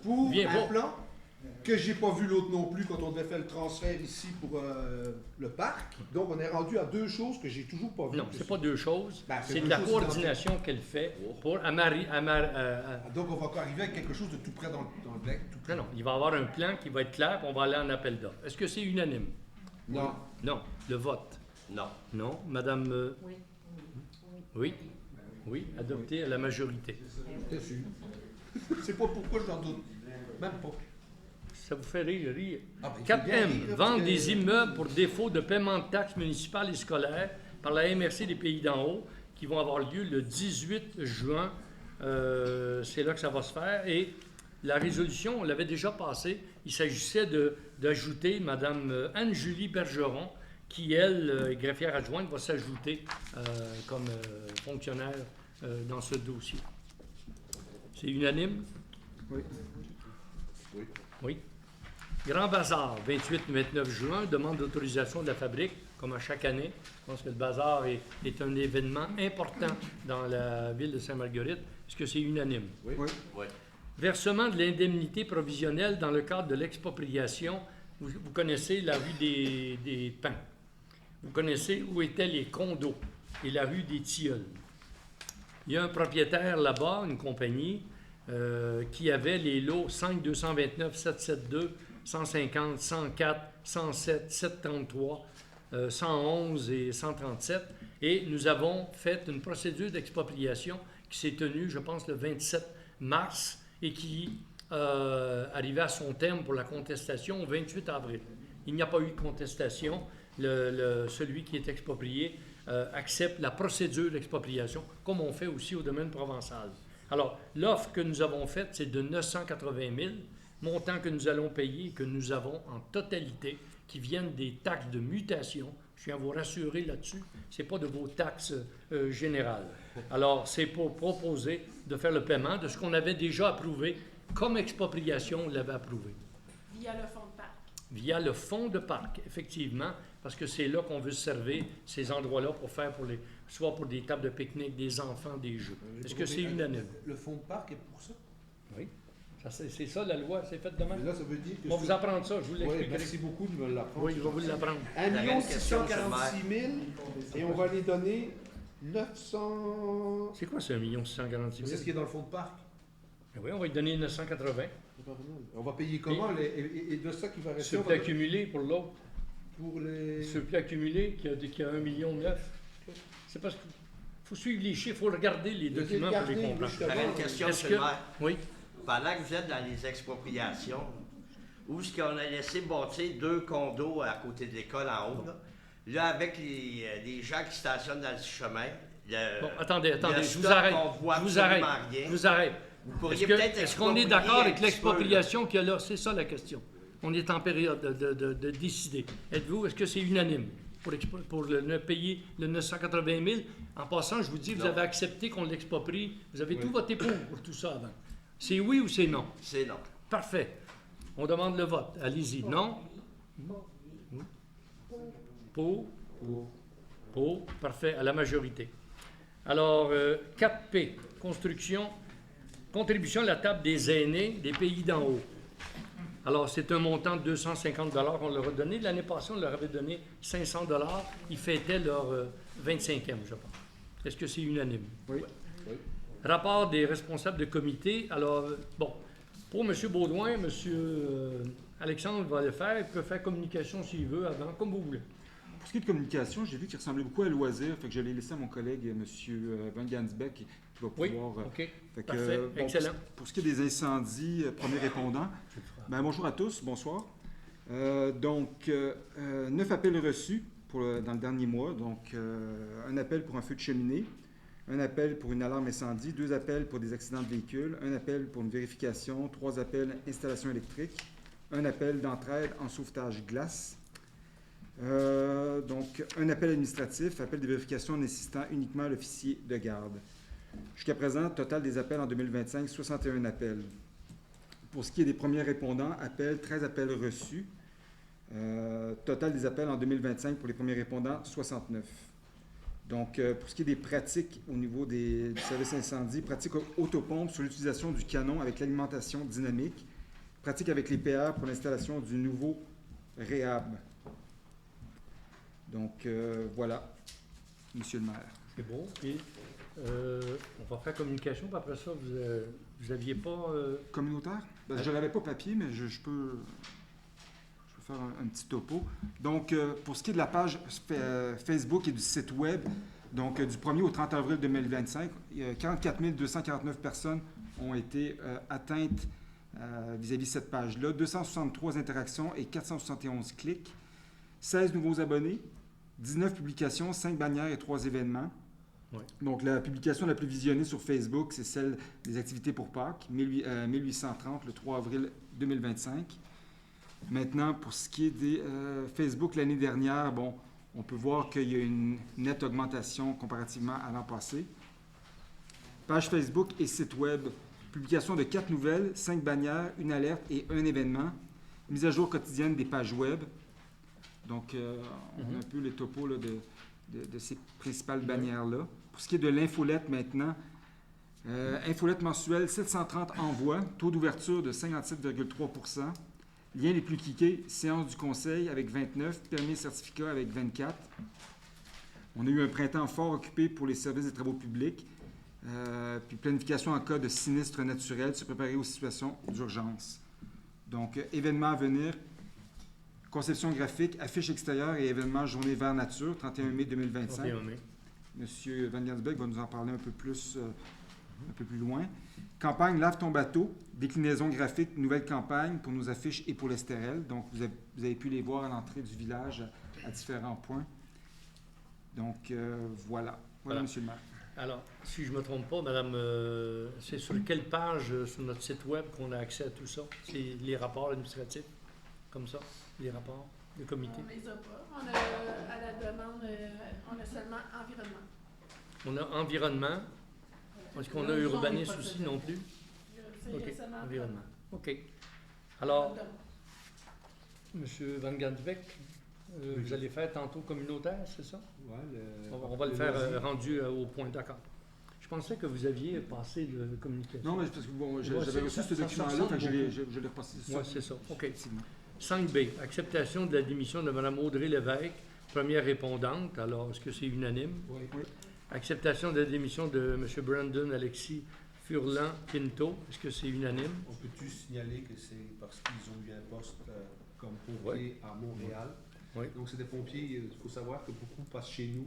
Speaker 2: pour
Speaker 1: Viens
Speaker 2: un
Speaker 1: pas.
Speaker 2: plan que j'ai pas vu l'autre non plus quand on devait faire le transfert ici pour le parc. Donc, on est rendu à deux choses que j'ai toujours pas vues.
Speaker 1: Non, c'est pas deux choses.
Speaker 2: Ben, c'est
Speaker 1: C'est
Speaker 2: deux
Speaker 1: de la
Speaker 2: choses
Speaker 1: coordination qu'elle fait pour
Speaker 2: Donc, on va arriver avec quelque chose de tout près dans le bec. Tout près.
Speaker 1: Non, non, il va y avoir un plan qui va être clair, puis on va aller en appel d'offres. Est-ce que c'est unanime?
Speaker 2: Non.
Speaker 1: Non. Le vote?
Speaker 3: Non.
Speaker 1: Non. Madame...
Speaker 5: Oui.
Speaker 1: Oui? Oui, adopté à la majorité.
Speaker 2: C'est sûr. C'est pas pourquoi j'en doute. Même pas.
Speaker 1: Ça vous fait rire?
Speaker 2: Ah, ben, il faut bien
Speaker 1: 4M,
Speaker 2: rire, parce
Speaker 1: vendre
Speaker 2: que-
Speaker 1: des immeubles pour défaut de paiement de taxes municipales et scolaires par la MRC des Pays d'en haut, qui vont avoir lieu le 18 juin. C'est là que ça va se faire. Et la résolution, on l'avait déjà passée. Il s'agissait d'ajouter Mme Anne-Julie Bergeron, qui, elle, est greffière adjointe, va s'ajouter comme fonctionnaire dans ce dossier. C'est unanime?
Speaker 2: Oui. Oui.
Speaker 1: Oui. Grand Bazar, 28-29 juin, demande d'autorisation de la fabrique, comme à chaque année. Je pense que le bazar est un événement important dans la ville de Sainte-Marguerite. Est-ce que c'est unanime?
Speaker 2: Oui.
Speaker 3: Oui.
Speaker 1: Versement de l'indemnité provisionnelle dans le cadre de l'expropriation. Vous connaissez la rue des Pins. Vous connaissez où étaient les condos et la rue des Tilleuls. Il y a un propriétaire là-bas, une compagnie, qui avait les lots 5 229 772 150 104 107 733 111 et 137. Et nous avons fait une procédure d'expropriation qui s'est tenue, je pense, le 27 mars et qui arrivait à son terme pour la contestation au 28 avril. Il n'y a pas eu de contestation. Celui qui est exproprié accepte la procédure d'expropriation, comme on fait aussi au domaine provençal. Alors, l'offre que nous avons faite, c'est de 980 000, montant que nous allons payer et que nous avons en totalité, qui viennent des taxes de mutation. Je tiens à vous rassurer là-dessus, ce n'est pas de vos taxes générales. Alors, c'est pour proposer de faire le paiement de ce qu'on avait déjà approuvé comme expropriation, on l'avait approuvé.
Speaker 4: Via le fonds de parc.
Speaker 1: Via le fonds de parc, effectivement, parce que c'est là qu'on veut se servir ces endroits-là pour faire soit pour des tables de pique-nique, des enfants, des jeux. Est-ce que c'est unanime?
Speaker 2: Le fonds de parc est pour ça.
Speaker 1: Oui. C'est ça la loi, c'est fait de
Speaker 2: Mais
Speaker 1: même.
Speaker 2: là, ça veut dire que...
Speaker 1: On va vous apprendre ça, je vous
Speaker 2: Oui,
Speaker 1: l'expliquerai.
Speaker 2: merci beaucoup de me l'apprendre.
Speaker 1: Oui, je vais vous l'apprendre.
Speaker 2: 1
Speaker 3: question,
Speaker 2: 646 000 et on va les donner 900...
Speaker 1: C'est quoi, c'est 1 646
Speaker 2: C'est
Speaker 1: 000?
Speaker 2: ce qui est dans le fonds de parc.
Speaker 1: Ben oui, on va lui donner 980.
Speaker 2: On va payer comment et de ça qui va rester
Speaker 1: Surplus accumulé pour l'autre.
Speaker 2: pour les...
Speaker 1: Surplus accumulé qui a 1,9 million. C'est parce qu'il faut suivre les chiffres, il faut regarder les documents pour les comprendre.
Speaker 3: J'aurais une question,
Speaker 1: Est-ce
Speaker 3: monsieur
Speaker 1: que...
Speaker 3: le maire.
Speaker 1: Oui.
Speaker 3: Pendant que vous êtes dans les expropriations, où est-ce qu'on a laissé bâtir 2 condos à côté de l'école en haut, là avec les gens qui stationnent dans le chemin,
Speaker 1: Bon, attendez,
Speaker 3: il y a
Speaker 1: je
Speaker 3: stock
Speaker 1: vous arrête.
Speaker 3: qu'on voit
Speaker 1: Je vous arrête.
Speaker 3: absolument rien.
Speaker 1: Je vous arrête.
Speaker 3: Vous pourriez
Speaker 1: Est-ce que-
Speaker 3: peut-être
Speaker 1: est-ce qu'on est
Speaker 3: exproprier
Speaker 1: d'accord
Speaker 3: un
Speaker 1: avec
Speaker 3: petit peu,
Speaker 1: l'expropriation qu'il y a là? C'est ça la question. On est en période de décider. Êtes-vous, est-ce que c'est unanime pour payer le 980 000? En passant, je vous dis, vous
Speaker 3: Non.
Speaker 1: avez accepté qu'on l'exproprie. Vous avez
Speaker 2: Oui.
Speaker 1: tout voté pour tout ça avant. C'est oui ou c'est non?
Speaker 3: C'est non.
Speaker 1: Parfait. On demande le vote. Allez-y. Non? Pour? Pour. Parfait. À la majorité. Alors, 4P, contribution à la table des aînés des pays d'en haut. Alors, c'est un montant de 250 $ on leur a donné. L'année passée, on leur avait donné 500 $. Ils fêtaient leur 25e, je pense. Est-ce que c'est unanime?
Speaker 6: Oui.
Speaker 2: Oui.
Speaker 1: Rapport des responsables de comité. Alors, bon, pour M. Baudouin, M. Alexandre va le faire. Il peut faire communication s'il veut avant, comme vous voulez.
Speaker 6: Pour ce qui est de communication, j'ai vu qu'il ressemblait beaucoup à loisir, fait que je l'ai laissé à mon collègue, M. Van Gansbeck, qui va
Speaker 1: Oui,
Speaker 6: pouvoir...
Speaker 1: OK.
Speaker 6: fait que,
Speaker 1: Parfait,
Speaker 6: bon,
Speaker 1: excellent.
Speaker 6: Pour ce qui est des incendies, premier répondant, bonjour à tous, bonsoir. 9 appels reçus dans le dernier mois. Donc, un appel pour un feu de cheminée, un appel pour une alarme incendie, 2 appels pour des accidents de véhicules, un appel pour une vérification, 3 appels installation électrique, un appel d'entraide en sauvetage glace. Donc, un appel administratif, appel de vérification nécessitant uniquement l'officier de garde. Jusqu'à présent, total des appels en 2025, 61 appels. Pour ce qui est des premiers répondants, 13 appels reçus. Total des appels en 2025 pour les premiers répondants, 69. Donc, pour ce qui est des pratiques au niveau du service incendie, pratique autopompe sur l'utilisation du canon avec l'alimentation dynamique, pratique avec les PR pour l'installation du nouveau réhab. Donc, voilà, Monsieur le maire.
Speaker 1: C'est beau. Puis, on va faire communication, puis après ça, vous n'aviez pas...
Speaker 6: Communautaire? Ben, je n'avais pas papier, mais je peux faire un petit topo. Donc, pour ce qui est de la page Facebook et du site web, donc du 1er au 30 avril 2025, 44 249 personnes ont été atteintes vis-à-vis de cette page-là, 263 interactions et 471 clics, 16 nouveaux abonnés, 19 publications, 5 bannières et 3 événements.
Speaker 1: Oui.
Speaker 6: Donc, la publication la plus visionnée sur Facebook, c'est celle des activités pour Pâques, 1830, le 3 avril 2025. Maintenant, pour ce qui est des Facebook l'année dernière, bon, on peut voir qu'il y a une nette augmentation comparativement à l'an passé. Page Facebook et site web, publication de 4 nouvelles, 5 bannières, une alerte et un événement. Mise à jour quotidienne des pages web. Donc, on a un peu les topos là, de ces principales bannières-là. Pour ce qui est de l'infolette maintenant, infolette mensuelle, 730 envois, taux d'ouverture de 57,3 %. Liens les plus cliqués, séance du conseil avec 29, permis et certificats avec 24. On a eu un printemps fort occupé pour les services des travaux publics, puis planification en cas de sinistre naturel, se préparer aux situations d'urgence. Donc, événements à venir, conception graphique, affiches extérieures et événements journée vert nature, 31 mai 2025. 31 mai. Monsieur Van Gansbeck va nous en parler un peu plus loin. Campagne Lave ton bateau, déclinaison graphique, nouvelle campagne pour nos affiches et pour l'Estérel. Donc, vous avez pu les voir à l'entrée du village à différents points. Donc, voilà. Voilà, Monsieur le maire.
Speaker 1: Alors, si je ne me trompe pas, Madame, c'est sur quelle page sur notre site web qu'on a accès à tout ça? C'est les rapports administratifs, comme ça, les rapports de comité?
Speaker 4: On ne les a pas. On a, à la demande, on a seulement environnement.
Speaker 1: On a environnement. Est-ce qu'on a urbanisme aussi non plus?
Speaker 4: C'est
Speaker 1: OK,
Speaker 4: récemment.
Speaker 1: environnement. OK. Alors, M. Van Gansbeck, vous allez faire tantôt communautaire, c'est ça?
Speaker 2: Ouais,
Speaker 1: On va le faire rendu au point, d'accord. Je pensais que vous aviez passé de communication.
Speaker 6: Non, mais parce que bon, j'avais reçu ce document-là, donc je l'ai repassé.
Speaker 1: Oui, c'est ça. OK. 5B, acceptation de la démission de Mme Audrey Lévesque, première répondante. Alors, est-ce que c'est unanime?
Speaker 2: Oui.
Speaker 1: Acceptation de la démission de M. Brandon Alexis Furlan-Pinto. Est-ce que c'est unanime?
Speaker 2: On peut-tu signaler que c'est parce qu'ils ont eu un poste comme pompier à Montréal?
Speaker 1: Oui.
Speaker 2: Donc, c'est des pompiers, il faut savoir que beaucoup passent chez nous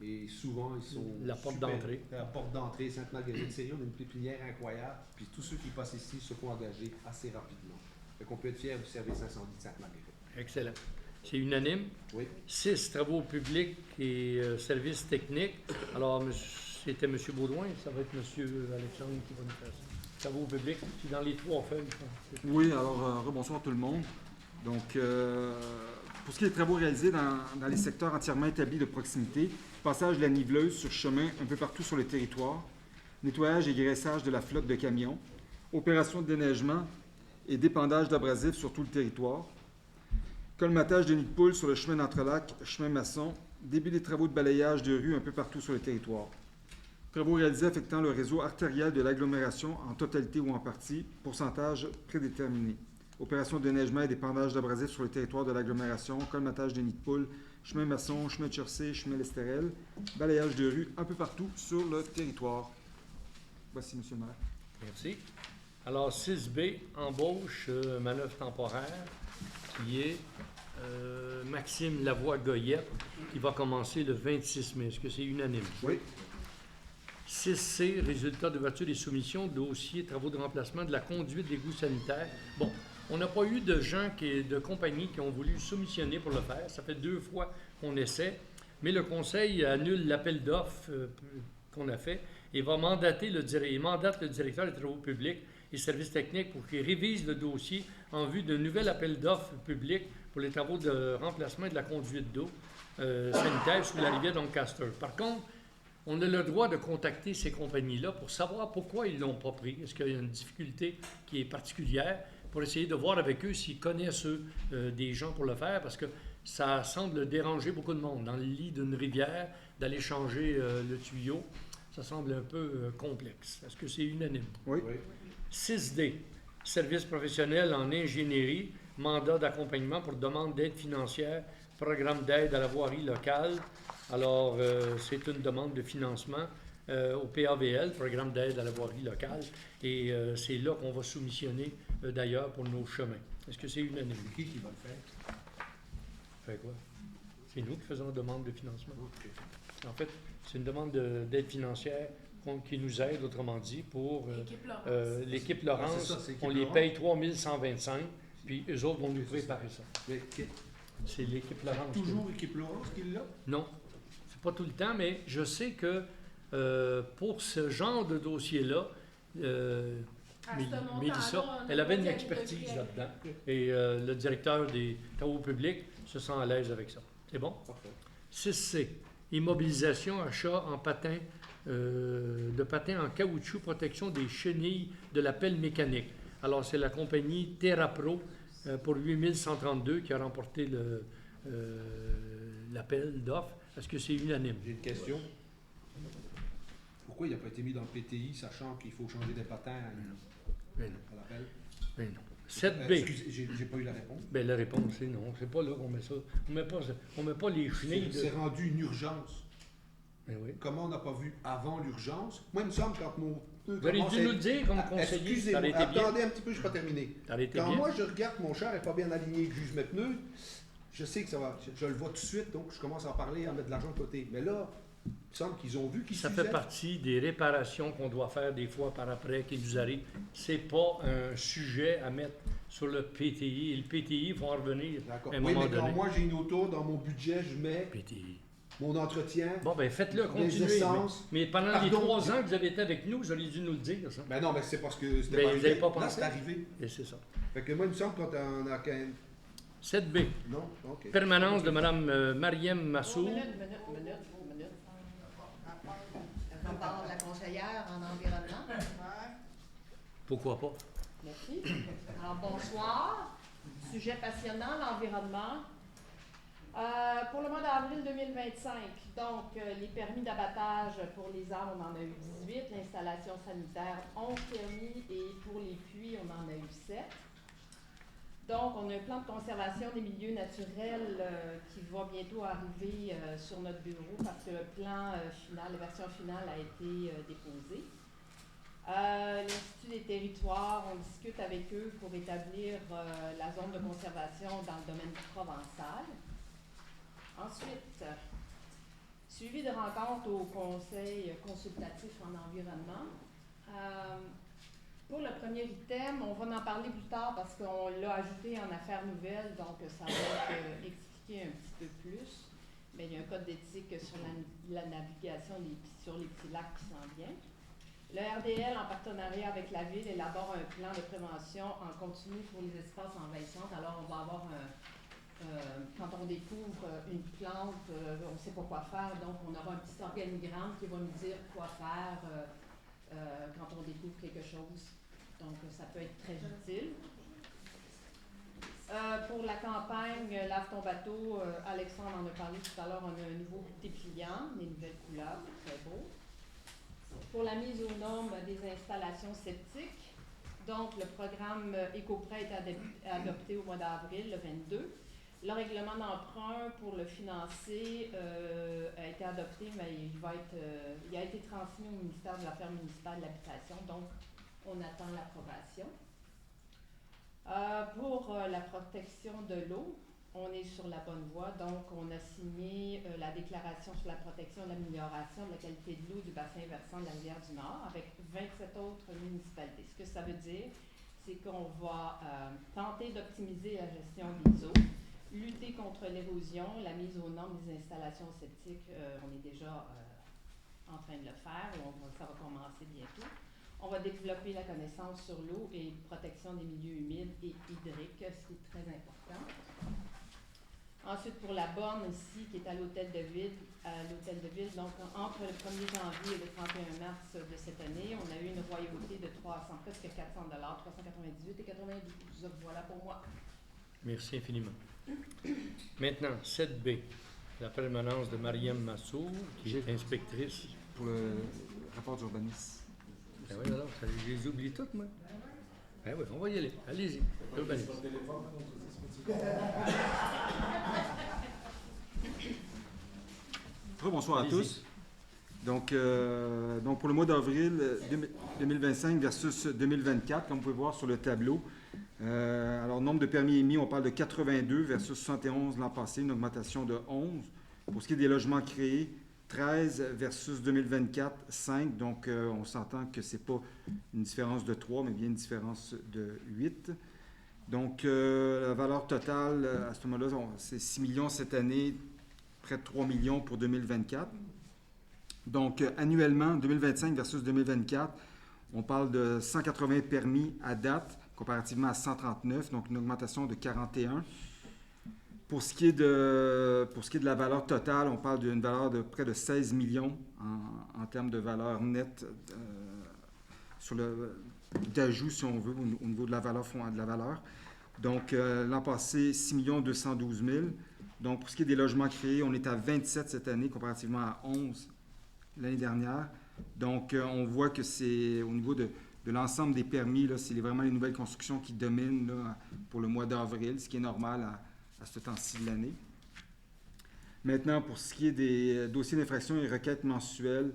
Speaker 2: et souvent, ils sont
Speaker 1: la porte d'entrée.
Speaker 2: La porte d'entrée, Sainte-Marguerite-Seigneur, on a une pépinière incroyable. Puis tous ceux qui passent ici se font engager assez rapidement. Fait qu'on peut être fiers du service incendie de Sainte-Marguerite.
Speaker 1: Excellent. C'est unanime.
Speaker 2: Oui.
Speaker 1: 6, travaux publics et services techniques. Alors, c'était M. Baudouin, ça va être M. Alexandre qui va nous faire ça. Travaux publics, c'est dans les 3 feuilles.
Speaker 6: Oui, alors, rebonsoir tout le monde. Donc, pour ce qui est des travaux réalisés dans les secteurs entièrement établis de proximité, passage de la niveleuse sur chemin un peu partout sur le territoire, nettoyage et graissage de la flotte de camions, opération de déneigement et d'épandage d'abrasifs sur tout le territoire, colmatage de nids de poules sur le chemin d'Entrelacs, chemin Masson, début des travaux de balayage de rue un peu partout sur le territoire. Travaux réalisés affectant le réseau artériel de l'agglomération en totalité ou en partie, pourcentage prédéterminé. Opération de déneigement et d'épandage d'abrasifs sur le territoire de l'agglomération, colmatage des nids de poules, chemin maçon, chemin de chaussée, chemin Lestérel, balayage de rue un peu partout sur le territoire. Voici, Monsieur le maire.
Speaker 1: Merci. Alors, 6B, embauche, manœuvre temporaire, qui est Maxime Lavoie-Goyette, qui va commencer le 26 mai. Est-ce que c'est unanime?
Speaker 2: Oui.
Speaker 1: 6C, résultat de voiture et soumission, dossier, travaux de remplacement de la conduite d'égout sanitaire. Bon, on n'a pas eu de gens, de compagnies qui ont voulu soumissionner pour le faire. Ça fait 2 fois qu'on essaie, mais le conseil annule l'appel d'offres qu'on a fait et va mandate le directeur des travaux publics et services techniques pour qu'il révise le dossier en vue d'un nouvel appel d'offres public pour les travaux de remplacement de la conduite d'eau sanitaire sous la rivière Doncaster. Par contre, on a le droit de contacter ces compagnies-là pour savoir pourquoi ils ne l'ont pas pris. Est-ce qu'il y a une difficulté qui est particulière pour essayer de voir avec eux s'ils connaissent des gens pour le faire, parce que ça semble déranger beaucoup de monde. Dans le lit d'une rivière, d'aller changer le tuyau, ça semble un peu complexe. Est-ce que c'est unanime?
Speaker 6: Oui.
Speaker 1: 6D, service professionnel en ingénierie, mandat d'accompagnement pour demande d'aide financière, programme d'aide à la voirie locale. Alors, c'est une demande de financement au PAVL, programme d'aide à la voirie locale, et c'est là qu'on va soumissionner d'ailleurs pour nos chemins. Est-ce que c'est unanime?
Speaker 2: C'est qui va le faire?
Speaker 1: Fait quoi? C'est nous qui faisons la demande de financement.
Speaker 2: OK.
Speaker 1: En fait, c'est une demande d'aide financière qui nous aide, autrement dit, pour l'équipe Laurence.
Speaker 2: Ah, c'est ça, c'est l'équipe
Speaker 1: On les
Speaker 2: Laurence.
Speaker 1: paye 3125, puis eux autres vont nous
Speaker 2: C'est ça.
Speaker 1: préparer ça.
Speaker 2: Mais
Speaker 1: C'est l'équipe Laurence.
Speaker 2: toujours équipe Laurence qui l'a?
Speaker 1: Non, c'est pas tout le temps, mais je sais que pour ce genre de dossier-là,
Speaker 4: À ce montant-là,
Speaker 1: Mélissa,
Speaker 4: on a
Speaker 1: elle avait
Speaker 4: pas
Speaker 1: une
Speaker 4: de
Speaker 1: expertise
Speaker 4: prix.
Speaker 1: là-dedans. Et le directeur des travaux publics se sent à l'aise avec ça. C'est bon?
Speaker 2: Parfait.
Speaker 1: 6C, immobilisation, achat en patin, de patins en caoutchouc, protection des chenilles de la pelle mécanique. Alors, c'est la compagnie TerraPro pour 8132 qui a remporté l'appel d'offres. Est-ce que c'est unanime?
Speaker 2: J'ai une question. Pourquoi il n'a pas été mis dans le PTI, sachant qu'il faut changer des patins
Speaker 1: Ben non,
Speaker 2: à l'appel?
Speaker 1: ben non. 7B.
Speaker 2: Excusez, j'ai pas eu la réponse.
Speaker 1: Ben, la réponse, c'est non. C'est pas là qu'on met ça. On met pas les chenilles de...
Speaker 2: C'est rendu une urgence.
Speaker 1: Ben oui.
Speaker 2: Comment on n'a pas vu avant l'urgence? Moi, il me semble quand mon pneu
Speaker 1: Vous auriez
Speaker 2: commence
Speaker 1: dû
Speaker 2: à
Speaker 1: nous
Speaker 2: être-
Speaker 1: le dire comme
Speaker 2: Ah,
Speaker 1: conseiller. Ça
Speaker 2: excusez-moi,
Speaker 1: aurait été bien.
Speaker 2: attendez un petit peu, je n'ai pas terminé.
Speaker 1: Ça aurait été
Speaker 2: Quand
Speaker 1: bien.
Speaker 2: moi, je regarde que mon char n'est pas bien aligné, que j'use mes pneus, je sais que ça va. Je le vois tout de suite, donc je commence à en parler, à mettre de l'argent de côté. Mais là, il me semble qu'ils ont vu qu'ils
Speaker 1: Ça
Speaker 2: s'usaient.
Speaker 1: fait partie des réparations qu'on doit faire des fois par après qui nous arrivent. C'est pas un sujet à mettre sur le PTI. Et le PTI, il faut en revenir
Speaker 2: D'accord.
Speaker 1: à un
Speaker 2: Oui,
Speaker 1: moment
Speaker 2: mais quand
Speaker 1: donné.
Speaker 2: moi j'ai une auto, dans mon budget, je mets
Speaker 1: PTI.
Speaker 2: mon entretien.
Speaker 1: Bon, ben faites-le,
Speaker 2: Les
Speaker 1: continuez.
Speaker 2: essences.
Speaker 1: Mais pendant les
Speaker 2: Pardon.
Speaker 1: 3 ans que vous avez été avec nous, vous auriez dû nous le dire, ça.
Speaker 2: Ben non, mais c'est parce que c'était
Speaker 1: Ben,
Speaker 2: pas
Speaker 1: vous
Speaker 2: arrivé.
Speaker 1: avez pas
Speaker 2: Là,
Speaker 1: pensé?
Speaker 2: c'est arrivé.
Speaker 1: Et c'est ça.
Speaker 2: Fait que moi, il me semble quand on a quand même.
Speaker 1: 7B.
Speaker 2: Non? OK.
Speaker 1: Permanence de Mme Mariem
Speaker 5: Oh,
Speaker 1: Massour.
Speaker 5: minute. Rapport de la conseillère en environnement.
Speaker 1: Pourquoi pas?
Speaker 5: Merci. Alors, bonsoir. Sujet passionnant, l'environnement. Pour le mois d'avril 2025, donc les permis d'abattage pour les arbres, on en a eu 18. L'installation sanitaire, 11 permis. Et pour les puits, on en a eu 7. Donc, on a un plan de conservation des milieux naturels qui va bientôt arriver sur notre bureau parce que le plan final, la version finale a été déposée. L'Institut des territoires, on discute avec eux pour établir la zone de conservation dans le domaine provençal. Ensuite, suivi de rencontres au Conseil consultatif en environnement. Pour le premier item, on va en parler plus tard parce qu'on l'a ajouté en affaires nouvelles, donc ça va être expliqué un petit peu plus. Mais il y a un code d'éthique sur la navigation sur les petits lacs qui s'en vient. Le RDL, en partenariat avec la Ville, élabore un plan de prévention en continu pour les espaces envahissants. Alors, on va avoir quand on découvre une plante, on ne sait pas quoi faire, donc on aura un petit organigramme qui va nous dire quoi faire quand on découvre quelque chose. Donc, ça peut être très utile. Pour la campagne Lave ton bateau, Alexandre en a parlé tout à l'heure, on a un nouveau dépliant, des nouvelles couleurs, très beau.
Speaker 7: pour la mise aux normes des installations septiques. Donc, le programme Écoprêt a été adopté au mois d'avril, le 22. Le règlement d'emprunt pour le financer a été adopté, mais il a été transmis au ministère de l'Affaires municipales de l'Habitation, donc on attend l'approbation. Pour la protection de l'eau, on est sur la bonne voie, donc on a signé la déclaration sur la protection et l'amélioration de la qualité de l'eau du bassin versant de la rivière du Nord avec 27 autres municipalités. Ce que ça veut dire, c'est qu'on va tenter d'optimiser la gestion des eaux, lutter contre l'érosion, la mise aux normes des installations septiques, on est déjà en train de le faire, ça va commencer bientôt. On va développer la connaissance sur l'eau et protection des milieux humides et hydriques, ce qui est très important. Ensuite, pour la borne ici, qui est à l'hôtel de ville, donc entre le 1er janvier et le 31 mars de cette année, on a eu une royauté de presque 400 $, 398 et 92. Voilà pour moi.
Speaker 1: Merci infiniment. Maintenant, 7B, la permanence de Mariam Massour, qui est inspectrice.
Speaker 6: Pour le rapport d'urbanisme.
Speaker 1: Ben oui, alors, je les oublie toutes, moi. Ben oui, on va y aller. Allez-y, l'urbanisme.
Speaker 6: Bonsoir à tous. Donc, pour le mois d'avril 2025 versus 2024, comme vous pouvez voir sur le tableau, alors nombre de permis émis, on parle de 82 versus 71 l'an passé, une augmentation de 11. Pour ce qui est des logements créés, 13 versus 2024, 5. Donc, on s'entend que ce n'est pas une différence de 3, mais bien une différence de 8. Donc, la valeur totale, à ce moment-là, c'est 6 millions cette année, près de 3 millions pour 2024. Donc, annuellement, 2025 versus 2024, on parle de 180 permis à date, comparativement à 139, donc une augmentation de 41. Pour ce qui est de la valeur totale, on parle d'une valeur de près de 16 millions en termes de valeur nette sur d'ajout, si on veut, au niveau de la valeur. Donc, l'an passé, 6 212 000. Donc, pour ce qui est des logements créés, on est à 27 cette année, comparativement à 11 l'année dernière. Donc, on voit que c'est au niveau de l'ensemble des permis, là, c'est vraiment les nouvelles constructions qui dominent là, pour le mois d'avril, ce qui est normal à ce temps-ci de l'année. Maintenant, pour ce qui est des dossiers d'infraction et requêtes mensuelles,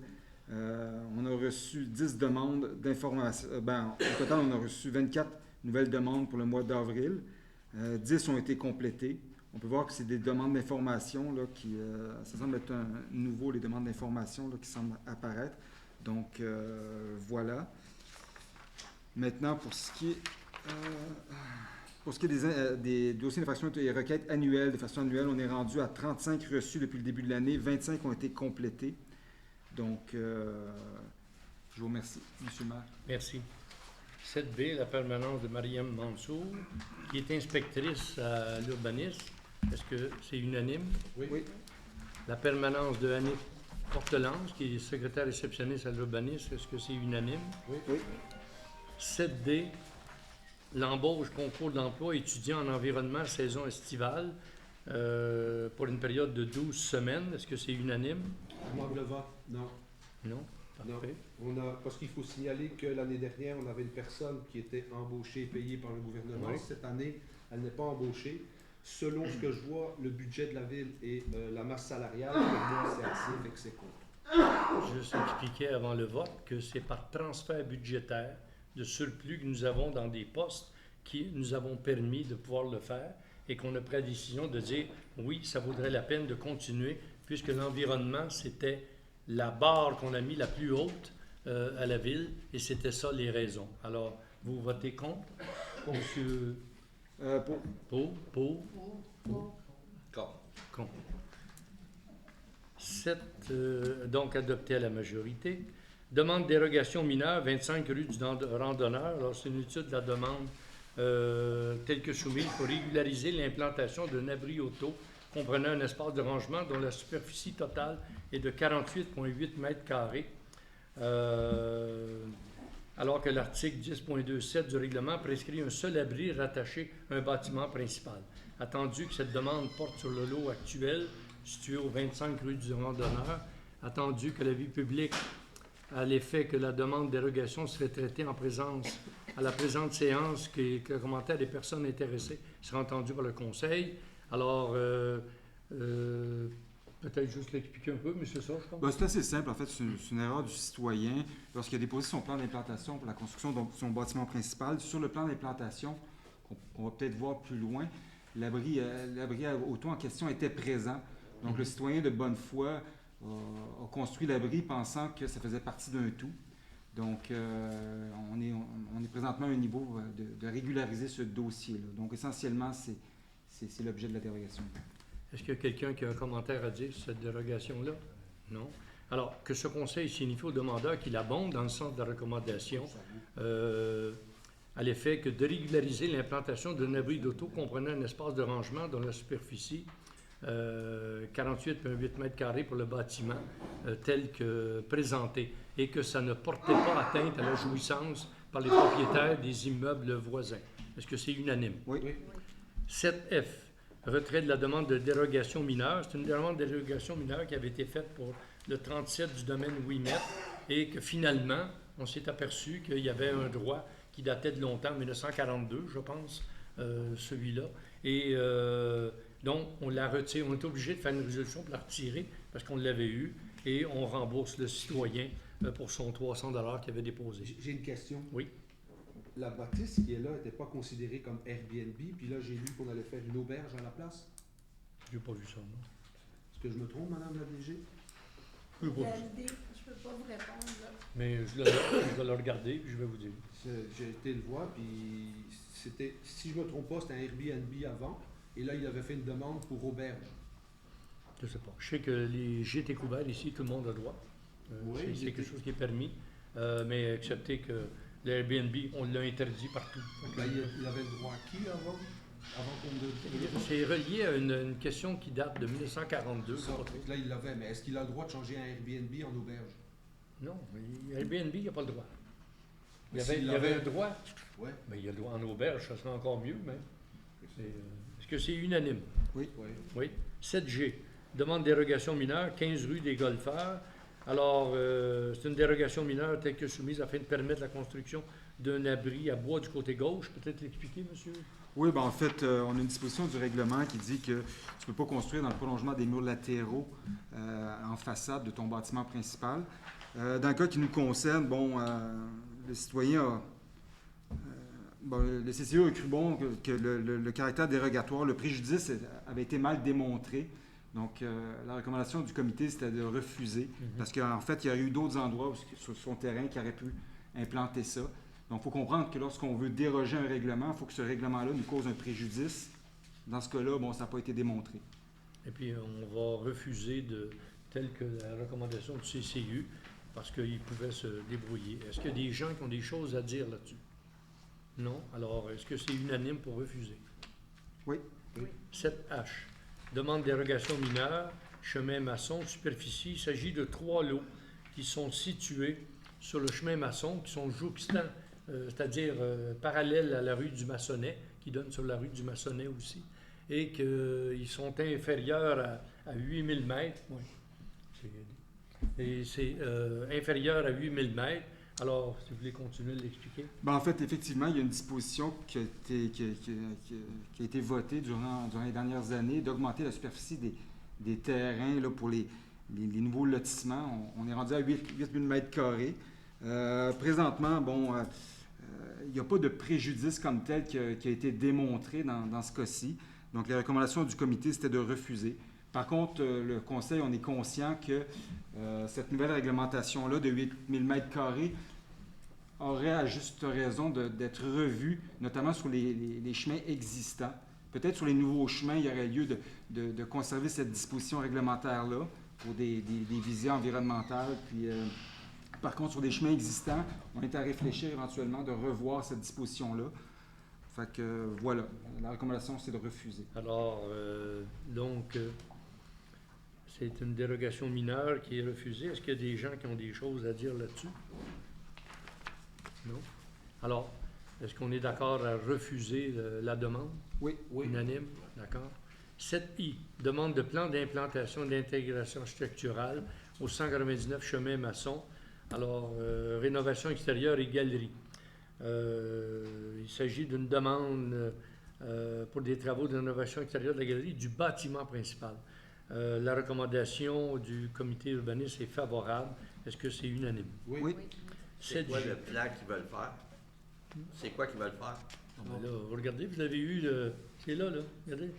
Speaker 6: on a reçu 10 demandes d'information. Au total, on a reçu 24 nouvelles demandes pour le mois d'avril. 10 ont été complétées. On peut voir que c'est des demandes d'information là, qui, ça semble être nouveau, les demandes d'information là, qui semblent apparaître. Donc, voilà. Maintenant, pour ce qui est des dossiers d'infraction et requêtes annuelles, de façon annuelle, on est rendu à 35 reçus depuis le début de l'année, 25 ont été complétés. Donc, je vous remercie, M. le maire.
Speaker 1: Merci. 7B, la permanence de Mariam Mansour, qui est inspectrice à l'urbanisme. Est-ce que c'est unanime?
Speaker 2: Oui.
Speaker 1: La permanence de Annick Portelange, qui est secrétaire réceptionniste à l'urbanisme, est-ce que c'est unanime?
Speaker 2: Oui.
Speaker 1: 7D, l'embauche concours d'emploi étudiant en environnement saison estivale pour une période de 12 semaines. Est-ce que c'est unanime?
Speaker 2: Moi, le vote, non.
Speaker 1: Non? Parfait.
Speaker 2: Parce qu'il faut signaler que l'année dernière, on avait une personne qui était embauchée et payée par le gouvernement.
Speaker 1: Oui.
Speaker 2: Cette année, elle n'est pas embauchée. Selon ce que je vois, le budget de la ville et la masse salariale, pour moi, c'est assez, fait que c'est contre.
Speaker 1: Je expliquais avant le vote que c'est par transfert budgétaire de surplus que nous avons dans des postes qui nous avons permis de pouvoir le faire et qu'on a pris la décision de dire oui, ça vaudrait la peine de continuer puisque l'environnement, c'était la barre qu'on a mis la plus haute à la ville et c'était ça les raisons. Alors, vous votez contre? Monsieur... Pour. Contre. 7, donc adopté à la majorité. Demande dérogation mineure, 25 rue du Randonneur. Alors, c'est une étude de la demande telle que soumise pour régulariser l'implantation d'un abri auto comprenant un espace de rangement dont la superficie totale est de 48,8 mètres carrés. Alors que l'article 10.27 du règlement prescrit un seul abri rattaché à un bâtiment principal. Attendu que cette demande porte sur le lot actuel, situé au 25 rue du Randonneur, attendu que l'avis public à l'effet que la demande de dérogation serait traitée en présence à la présente séance, que le commentaire des personnes intéressées sera entendu par le Conseil. Alors, peut-être juste l'expliquer un peu, mais c'est ça, je pense.
Speaker 6: Ben, c'est assez simple. En fait, c'est une erreur du citoyen. Lorsqu'il a déposé son plan d'implantation pour la construction de son bâtiment principal, sur le plan d'implantation, on va peut-être voir plus loin, l'abri auto en question était présent. Donc, le citoyen de bonne foi a construit l'abri pensant que ça faisait partie d'un tout. Donc, on est présentement à un niveau de régulariser ce dossier-là. Donc, essentiellement, c'est l'objet de la dérogation.
Speaker 1: Est-ce qu'il y a quelqu'un qui a un commentaire à dire sur cette dérogation-là? Non. Alors, que ce conseil signifie au demandeur qu'il abonde dans le sens de la recommandation à l'effet que de régulariser l'implantation d'un abri d'auto comprenant un espace de rangement dont la superficie 48,8 mètres carrés pour le bâtiment tel que présenté et que ça ne portait pas atteinte à la jouissance par les propriétaires des immeubles voisins. Est-ce que c'est unanime?
Speaker 6: Oui.
Speaker 1: 7F, retrait de la demande de dérogation mineure. C'est une demande de dérogation mineure qui avait été faite pour le 37 du domaine Ouimet et que finalement, on s'est aperçu qu'il y avait un droit qui datait de longtemps, 1942, je pense, celui-là. Et donc, on l'a retiré. On est obligé de faire une résolution pour la retirer parce qu'on l'avait eu et on rembourse le citoyen pour son 300 $ qu'il avait déposé.
Speaker 2: J'ai une question.
Speaker 1: Oui.
Speaker 2: La bâtisse qui est là n'était pas considérée comme Airbnb, puis là, j'ai lu qu'on allait faire une auberge à la place.
Speaker 1: Je n'ai pas vu ça, non?
Speaker 2: Est-ce que je me trompe, Madame la DG?
Speaker 1: Je n'ai pas vu ça.
Speaker 4: Validé. Je peux pas vous répondre, là.
Speaker 1: Mais je vais le regarder et je vais vous dire.
Speaker 2: J'ai été le voir, puis c'était, si je me trompe pas, c'était un Airbnb avant, et là, il avait fait une demande pour auberge.
Speaker 1: Je ne sais pas. Je sais que les gîtes et couverts ici, tout le monde a droit.
Speaker 2: Oui,
Speaker 1: c'est quelque chose qui est permis, mais excepté que l'Airbnb, on l'a interdit partout.
Speaker 2: Ben, il avait le droit à qui avant qu'on ne...
Speaker 1: C'est relié à une question qui date de 1942.
Speaker 2: Ça, là, il l'avait, mais est-ce qu'il a le droit de changer un Airbnb en auberge?
Speaker 1: Non, Airbnb, il n'a pas le droit. Il y
Speaker 2: S'il
Speaker 1: avait
Speaker 2: l'avait-
Speaker 1: un droit,
Speaker 2: Ouais.
Speaker 1: mais il y a le droit en auberge, ça serait encore mieux, même. Est-ce que c'est unanime?
Speaker 2: Oui.
Speaker 1: Oui. 7G, demande de dérogation mineure, 15 rue des Golfeurs. Alors, c'est une dérogation mineure telle que soumise afin de permettre la construction d'un abri à bois du côté gauche. Peut-être l'expliquer, monsieur?
Speaker 6: Oui, ben en fait, on a une disposition du règlement qui dit que tu ne peux pas construire dans le prolongement des murs latéraux en façade de ton bâtiment principal. Dans le cas qui nous concerne, bon, le citoyen a... le CCE a cru bon que le caractère dérogatoire, le préjudice avait été mal démontré. Donc, la recommandation du comité, c'était de refuser, parce qu'en fait, il y a eu d'autres endroits sur son terrain qui auraient pu implanter ça. Donc, il faut comprendre que lorsqu'on veut déroger un règlement, il faut que ce règlement-là nous cause un préjudice. Dans ce cas-là, bon, ça n'a pas été démontré.
Speaker 1: Et puis, on va refuser telle que la recommandation du CCU, parce qu'ils pouvaient se débrouiller. Est-ce qu'il y a des gens qui ont des choses à dire là-dessus? Non? Alors, est-ce que c'est unanime pour refuser?
Speaker 6: Oui.
Speaker 1: 7H. Demande de dérogation mineure, chemin maçon, superficie. Il s'agit de 3 lots qui sont situés sur le chemin maçon, qui sont jouxtants, c'est-à-dire parallèles à la rue du Maçonnet, qui donne sur la rue du Maçonnet aussi, et qu'ils sont inférieurs à 8000 mètres. Oui. Et c'est inférieur à 8000 mètres. Alors, si vous voulez continuer de l'expliquer.
Speaker 6: Ben, en fait, effectivement, il y a une disposition qui a été votée durant les dernières années d'augmenter la superficie des terrains là, pour les nouveaux lotissements. On est rendu à 8000 mètres carrés. Présentement, bon, il n'y a pas de préjudice comme tel qui a été démontré dans ce cas-ci. Donc, les recommandations du comité, c'était de refuser. Par contre, le Conseil, on est conscient que cette nouvelle réglementation-là de 8000 mètres carrés aurait à juste raison d'être revue, notamment sur les chemins existants. Peut-être sur les nouveaux chemins, il y aurait lieu de conserver cette disposition réglementaire-là pour des visées environnementales. Puis, par contre, sur des chemins existants, on est à réfléchir éventuellement de revoir cette disposition-là. Fait que voilà, la recommandation, c'est de refuser.
Speaker 1: Alors, donc, c'est une dérogation mineure qui est refusée. Est-ce qu'il y a des gens qui ont des choses à dire là-dessus? Non. Alors, est-ce qu'on est d'accord à refuser la demande?
Speaker 2: Oui.
Speaker 1: Unanime? D'accord. 7I, demande de plan d'implantation et d'intégration structurale au 199 chemin Maçon. Alors, rénovation extérieure et galerie. Il s'agit d'une demande pour des travaux de rénovation extérieure de la galerie du bâtiment principal. La recommandation du comité urbaniste est favorable. Est-ce que c'est unanime?
Speaker 6: Oui.
Speaker 3: C'est quoi
Speaker 1: 7G.
Speaker 3: le plan qu'ils veulent faire? C'est quoi qu'ils veulent faire?
Speaker 1: Ah, ben là, vous regardez, vous l'avez eu, c'est là, regardez.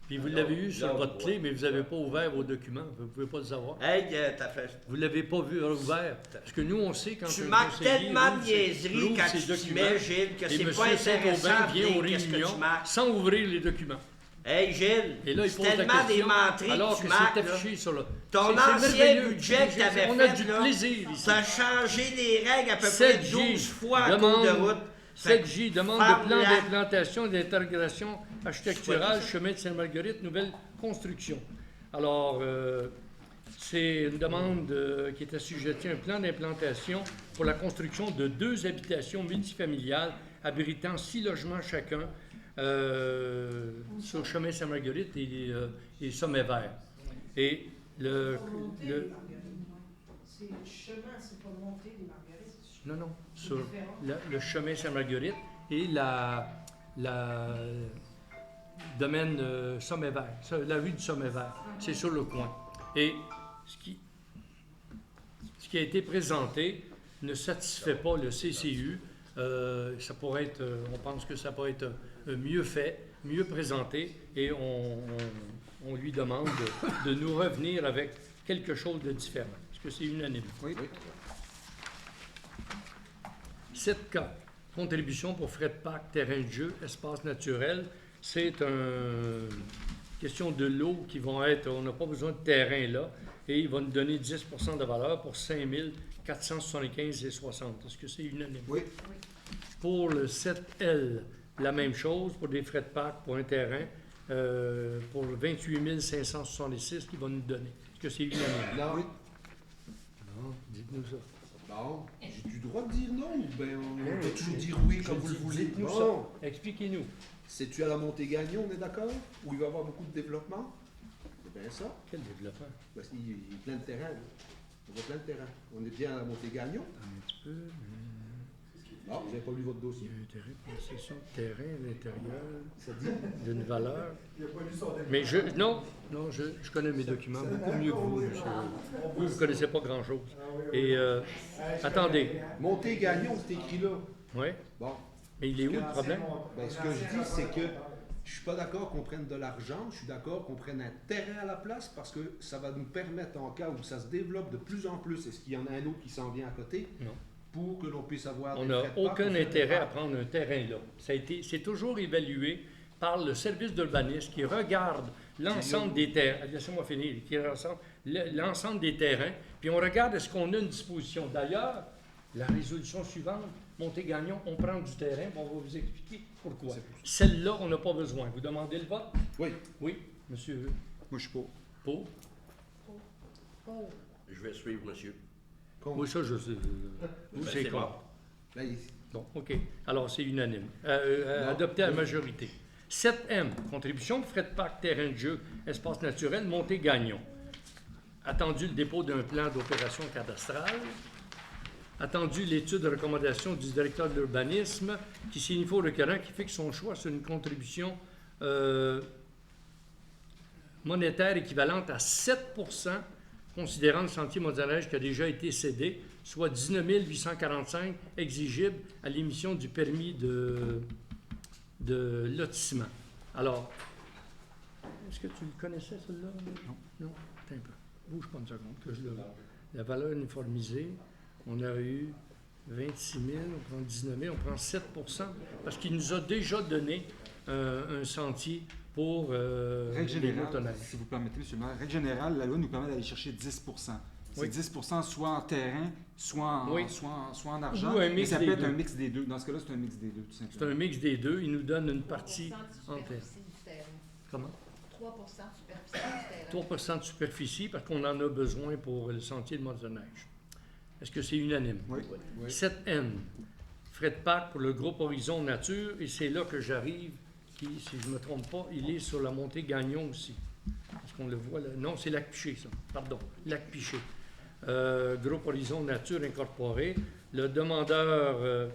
Speaker 1: Puis vous l'avez eu sur votre clé, mais vous n'avez pas ouvert vos documents. Vous ne pouvez pas le savoir.
Speaker 3: Hey, t'as fait...
Speaker 1: Vous ne l'avez pas vu ouvert. Parce que nous, on sait quand
Speaker 3: Tu
Speaker 1: un
Speaker 3: marques
Speaker 1: conseiller
Speaker 3: tellement de
Speaker 1: rouvre ses-
Speaker 3: niaiseries
Speaker 1: rouvre
Speaker 3: quand
Speaker 1: ses
Speaker 3: tu
Speaker 1: documents,
Speaker 3: mets, Gilles, que
Speaker 1: et
Speaker 3: c'est
Speaker 1: M.
Speaker 3: pas intéressant
Speaker 1: Saint-Aubin vient aux
Speaker 3: de qu'est-ce que
Speaker 1: réunions
Speaker 3: tu marques.
Speaker 1: sans ouvrir les documents.
Speaker 3: Hey, Gilles,
Speaker 1: Et là, il
Speaker 3: c'est
Speaker 1: pose la
Speaker 3: tellement des
Speaker 1: question,
Speaker 3: menteries
Speaker 1: alors
Speaker 3: que
Speaker 1: que
Speaker 3: tu marques,
Speaker 1: c'est
Speaker 3: là.
Speaker 1: affiché sur le...
Speaker 3: Ton
Speaker 1: C'est
Speaker 3: ancien
Speaker 1: merveilleux.
Speaker 3: budget que t'avais
Speaker 1: On a
Speaker 3: fait,
Speaker 1: du
Speaker 3: là,
Speaker 1: plaisir ici.
Speaker 3: t'as changé les règles à peu près
Speaker 1: 7G
Speaker 3: 12 fois en cours de route. Fait que
Speaker 1: 7J demande
Speaker 3: ferme
Speaker 1: de plan
Speaker 3: la-
Speaker 1: d'implantation et d'intégration architecturale, chemin de Sainte-Marguerite, nouvelle construction. Alors, c'est une demande qui est assujettie à un plan d'implantation pour la construction de 2 habitations multifamiliales abritant 6 logements chacun sur chemin Sainte-Marguerite et Sommet Vert. Et le
Speaker 8: C'est le chemin, c'est pas monter les marguerites.
Speaker 1: non, non, sur le chemin Sainte-Marguerite et la domaine Sommet Vert, la rue du Sommet Vert. C'est sur le coin. Et ce qui a été présenté ne satisfait pas le CCU. Ça pourrait être, on pense que ça pourrait être mieux fait, mieux présenté, et on lui demande de nous revenir avec quelque chose de différent. Est-ce que c'est unanime?
Speaker 6: Oui.
Speaker 1: 7K, contribution pour frais de parc, terrain de jeu, espace naturel. C'est une question de lots qui vont être, on n'a pas besoin de terrain là, et il va nous donner 10 de valeur pour 5 475,60. Est-ce que c'est unanime?
Speaker 6: Oui.
Speaker 1: Pour le 7L, la même chose, pour des frais de parc, pour un terrain, pour 28 566 qu'il va nous donner. Est-ce que c'est unanime?
Speaker 2: Non.
Speaker 6: Oui.
Speaker 1: Non, dites-nous ça.
Speaker 2: Bon, j'ai du droit de dire non ou bien on peut toujours dire oui comme vous le voulez?
Speaker 1: Dites-nous
Speaker 2: Bon,
Speaker 1: ça. Expliquez-nous.
Speaker 2: c'est-tu à la Montée-Gagnon, on est d'accord? Où il va y avoir beaucoup de développement? C'est bien ça.
Speaker 1: Quel développement?
Speaker 2: Parce qu'il y a plein de terrains. Là. On voit plein de terrains. On est bien à la Montée-Gagnon?
Speaker 1: Un petit peu.
Speaker 2: Non, vous n'avez pas lu votre
Speaker 1: Il y
Speaker 2: dossier.
Speaker 1: a un terrain, possession de terrain à l'intérieur
Speaker 2: Ça dit?
Speaker 1: d'une valeur. Mais je connais mes documents beaucoup mieux que vous, monsieur. Vous ne connaissez pas grand-chose. Et attendez.
Speaker 2: Montée-Gagnon, c'est écrit là.
Speaker 1: Oui.
Speaker 2: Bon,
Speaker 1: Mais il est où le problème?
Speaker 2: ben, ce que je dis, c'est que je suis pas d'accord qu'on prenne de l'argent, je suis d'accord qu'on prenne un terrain à la place parce que ça va nous permettre, en cas où ça se développe de plus en plus, est-ce qu'il y en a un autre qui s'en vient à côté?
Speaker 1: Non.
Speaker 2: Pour que l'on puisse avoir
Speaker 1: On
Speaker 2: des
Speaker 1: n'a
Speaker 2: frais de parc
Speaker 1: aucun
Speaker 2: ou frais de
Speaker 1: intérêt à
Speaker 2: parc.
Speaker 1: prendre un terrain là. C'est toujours évalué par le service d'urbanisme qui regarde l'ensemble des terrains. Laissez-moi finir. Qui regarde l'ensemble des terrains, puis on regarde est-ce qu'on a une disposition. D'ailleurs, la résolution suivante, Montée-Gagnon, on prend du terrain, on va vous expliquer pourquoi. Celle-là, on n'a pas besoin. Vous demandez le vote?
Speaker 2: Oui.
Speaker 1: Oui, monsieur
Speaker 6: Moi, je suis pour.
Speaker 1: Pau?
Speaker 3: Je vais suivre, monsieur.
Speaker 2: Contre.
Speaker 1: Oui, ça, je sais. Vous,
Speaker 3: Ben,
Speaker 1: c'est
Speaker 3: c'est
Speaker 1: contre.
Speaker 3: bon.
Speaker 2: Là, il-
Speaker 1: Bon, OK. Alors, c'est unanime. Adopté à la majorité. 7M, contribution pour frais de parc, terrain de jeu, espace naturel, Montée-Gagnon. Attendu le dépôt d'un plan d'opération cadastrale. Attendu l'étude de recommandation du directeur de l'urbanisme qui signifie au requérant qui fixe son choix sur une contribution monétaire équivalente à 7 considérant le sentier motoneige qui a déjà été cédé, soit 19 845 exigibles à l'émission du permis de lotissement. Alors, est-ce que tu le connaissais, celui-là?
Speaker 6: Non.
Speaker 1: Non? Attends un peu. Bouge pas une seconde. Que je la valeur uniformisée, on a eu 26 000, on prend 19 000, on prend 7 parce qu'il nous a déjà donné un sentier pour
Speaker 6: Règle
Speaker 1: les
Speaker 6: générale,
Speaker 1: motoneiges.
Speaker 6: si vous permettez, M. le maire, règle générale, la loi nous permet d'aller chercher 10 C'est
Speaker 1: Oui.
Speaker 6: 10 soit en terrain, soit en,
Speaker 1: Oui.
Speaker 6: soit en argent.
Speaker 1: Ou un
Speaker 6: mais
Speaker 1: mix
Speaker 6: ça peut
Speaker 1: des
Speaker 6: être
Speaker 1: deux.
Speaker 6: un mix des deux. Dans ce cas-là, c'est un mix des deux, tout
Speaker 1: C'est
Speaker 6: simplement.
Speaker 1: un mix des deux. Il nous donne une partie
Speaker 7: 3% de
Speaker 1: en terre.
Speaker 7: superficie du terrain.
Speaker 1: Comment?
Speaker 7: 3% de superficie du terrain.
Speaker 1: 3 de superficie parce qu'on en a besoin pour le sentier de motoneige. Est-ce que c'est unanime?
Speaker 6: Oui.
Speaker 2: Oui.
Speaker 1: 7N, frais de parc pour le groupe Horizon Nature, et c'est là que j'arrive, qui, si je ne me trompe pas, il est sur la montée Gagnon aussi. Est-ce qu'on le voit là? Non, c'est Lac-Piché, ça. Pardon, Lac-Piché. Groupe Horizon Nature Incorporé. Le demandeur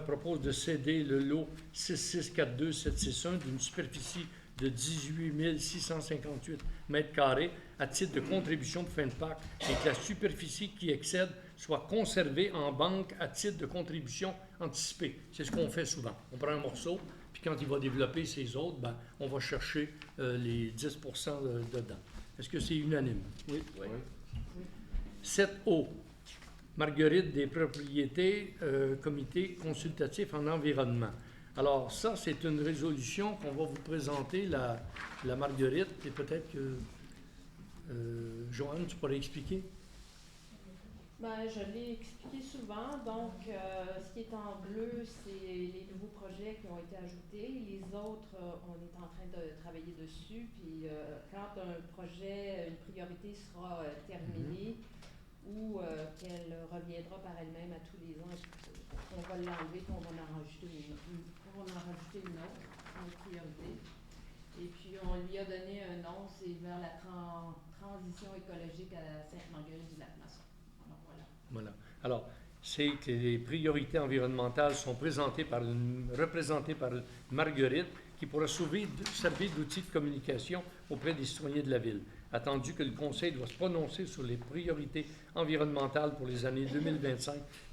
Speaker 1: propose de céder le lot 6642761 d'une superficie de 18 658 mètres carrés à titre de contribution de fin de PAC et que la superficie qui excède soit conservée en banque à titre de contribution anticipée. C'est ce qu'on fait souvent. On prend un morceau, puis quand il va développer ses autres, ben, on va chercher les 10 dedans. Est-ce que c'est unanime? Oui.
Speaker 3: Oui.
Speaker 1: 7O. Marguerite des propriétés, comité consultatif en environnement. Alors ça, c'est une résolution qu'on va vous présenter, la Marguerite, et peut-être que, Joanne, tu pourrais expliquer?
Speaker 7: Ben, je l'ai expliqué souvent. Donc, ce qui est en bleu, c'est les nouveaux projets qui ont été ajoutés. Les autres, on est en train de travailler dessus. Puis, quand un projet, une priorité sera terminée ou qu'elle reviendra par elle-même à tous les ans, on va l'enlever et on va en rajouter une autre, une priorité. Et puis, on lui a donné un nom, c'est vers la transition écologique à Sainte-Marguerite-du-Lac-Masson.
Speaker 1: Voilà. Alors, c'est que les priorités environnementales sont représentées par Marguerite, qui pourra servir d'outil de communication auprès des citoyens de la Ville. Attendu que le Conseil doit se prononcer sur les priorités environnementales pour les années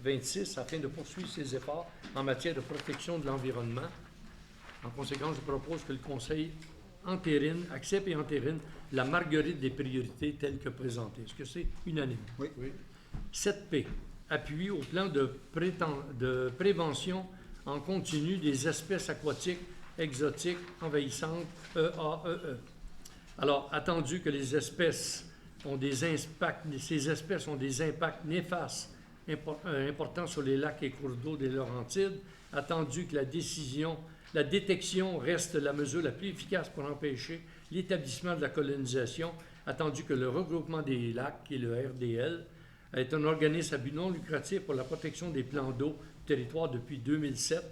Speaker 1: 2025-26 afin de poursuivre ses efforts en matière de protection de l'environnement. En conséquence, je propose que le Conseil accepte et entérine la Marguerite des priorités telle que présentée. Est-ce que c'est unanime?
Speaker 6: Oui.
Speaker 1: 7P. Appui au plan de prévention en continu des espèces aquatiques exotiques envahissantes EAEE. Alors, attendu que ces espèces ont des impacts néfastes importants sur les lacs et cours d'eau des Laurentides, attendu que la détection reste la mesure la plus efficace pour empêcher l'établissement de la colonisation, attendu que le regroupement des lacs, qui est le RDL, est un organisme à but non lucratif pour la protection des plans d'eau du territoire depuis 2007.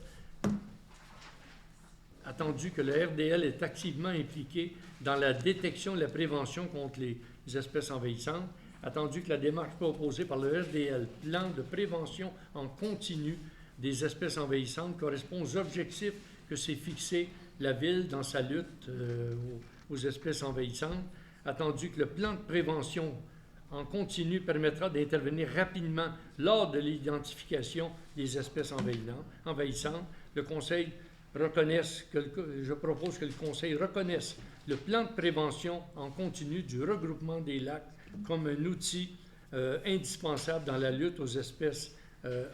Speaker 1: Attendu que le RDL est activement impliqué dans la détection et la prévention contre les espèces envahissantes. Attendu que la démarche proposée par le RDL, plan de prévention en continu des espèces envahissantes, correspond aux objectifs que s'est fixé la Ville dans sa lutte aux espèces envahissantes. Attendu que le plan de prévention en continu permettra d'intervenir rapidement lors de l'identification des espèces envahissantes. Je propose que le Conseil reconnaisse le plan de prévention en continu du regroupement des lacs comme un outil indispensable dans la lutte aux espèces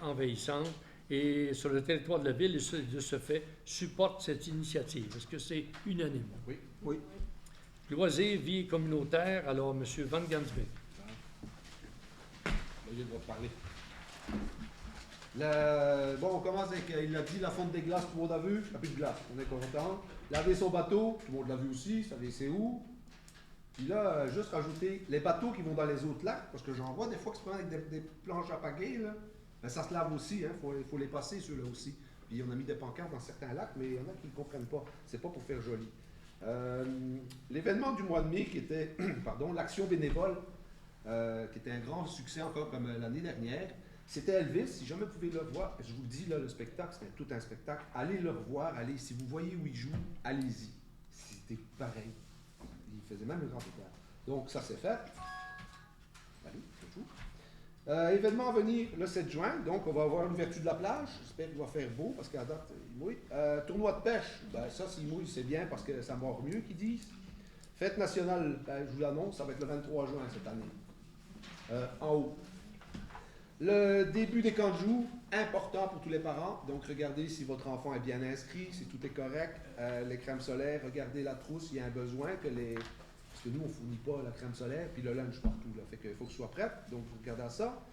Speaker 1: envahissantes et sur le territoire de la Ville, et de ce fait, supporte cette initiative. Est-ce que c'est unanime?
Speaker 2: Oui.
Speaker 6: Oui.
Speaker 1: Loisirs, vie communautaire, alors M. Van Gansbeek.
Speaker 2: Il doit parler. Bon, on commence avec, il a dit la fonte des glaces, tout le monde a vu, il n'y a plus de glace, on est content. Laver son bateau, tout le monde l'a vu aussi, savez c'est où. Puis là, juste rajouter les bateaux qui vont dans les autres lacs, parce que j'en vois des fois qui se prennent avec des planches à pagaie, là. Ben, ça se lave aussi, il faut les passer ceux-là aussi. Puis on a mis des pancartes dans certains lacs, mais il y en a qui ne comprennent pas, c'est pas pour faire joli. L'événement du mois de mai qui était, l'action bénévole, qui était un grand succès encore comme l'année dernière. C'était Elvis, si jamais vous pouvez le voir, je vous le dis, là, le spectacle, c'était tout un spectacle. Allez le revoir, si vous voyez où il joue, allez-y. C'était pareil. Il faisait même le grand écart. Donc, ça c'est fait. Allez, c'est tout. Événement à venir le 7 juin, donc on va avoir l'ouverture de la plage. J'espère qu'il va faire beau, parce qu'à date, il mouille. Tournoi de pêche, ben, ça, s'il mouille, c'est bien, parce que ça mord mieux, qu'ils disent. Fête nationale, ben, je vous l'annonce, ça va être le 23 juin cette année. En haut. Le début des camps de jour, important pour tous les parents. Donc, regardez si votre enfant est bien inscrit, si tout est correct. Les crèmes solaires, regardez la trousse, il y a un besoin parce que nous, on ne fournit pas la crème solaire, puis le lunch partout. Là. Fait qu'il faut que ce soit prêt. Donc, vous regardez à ça.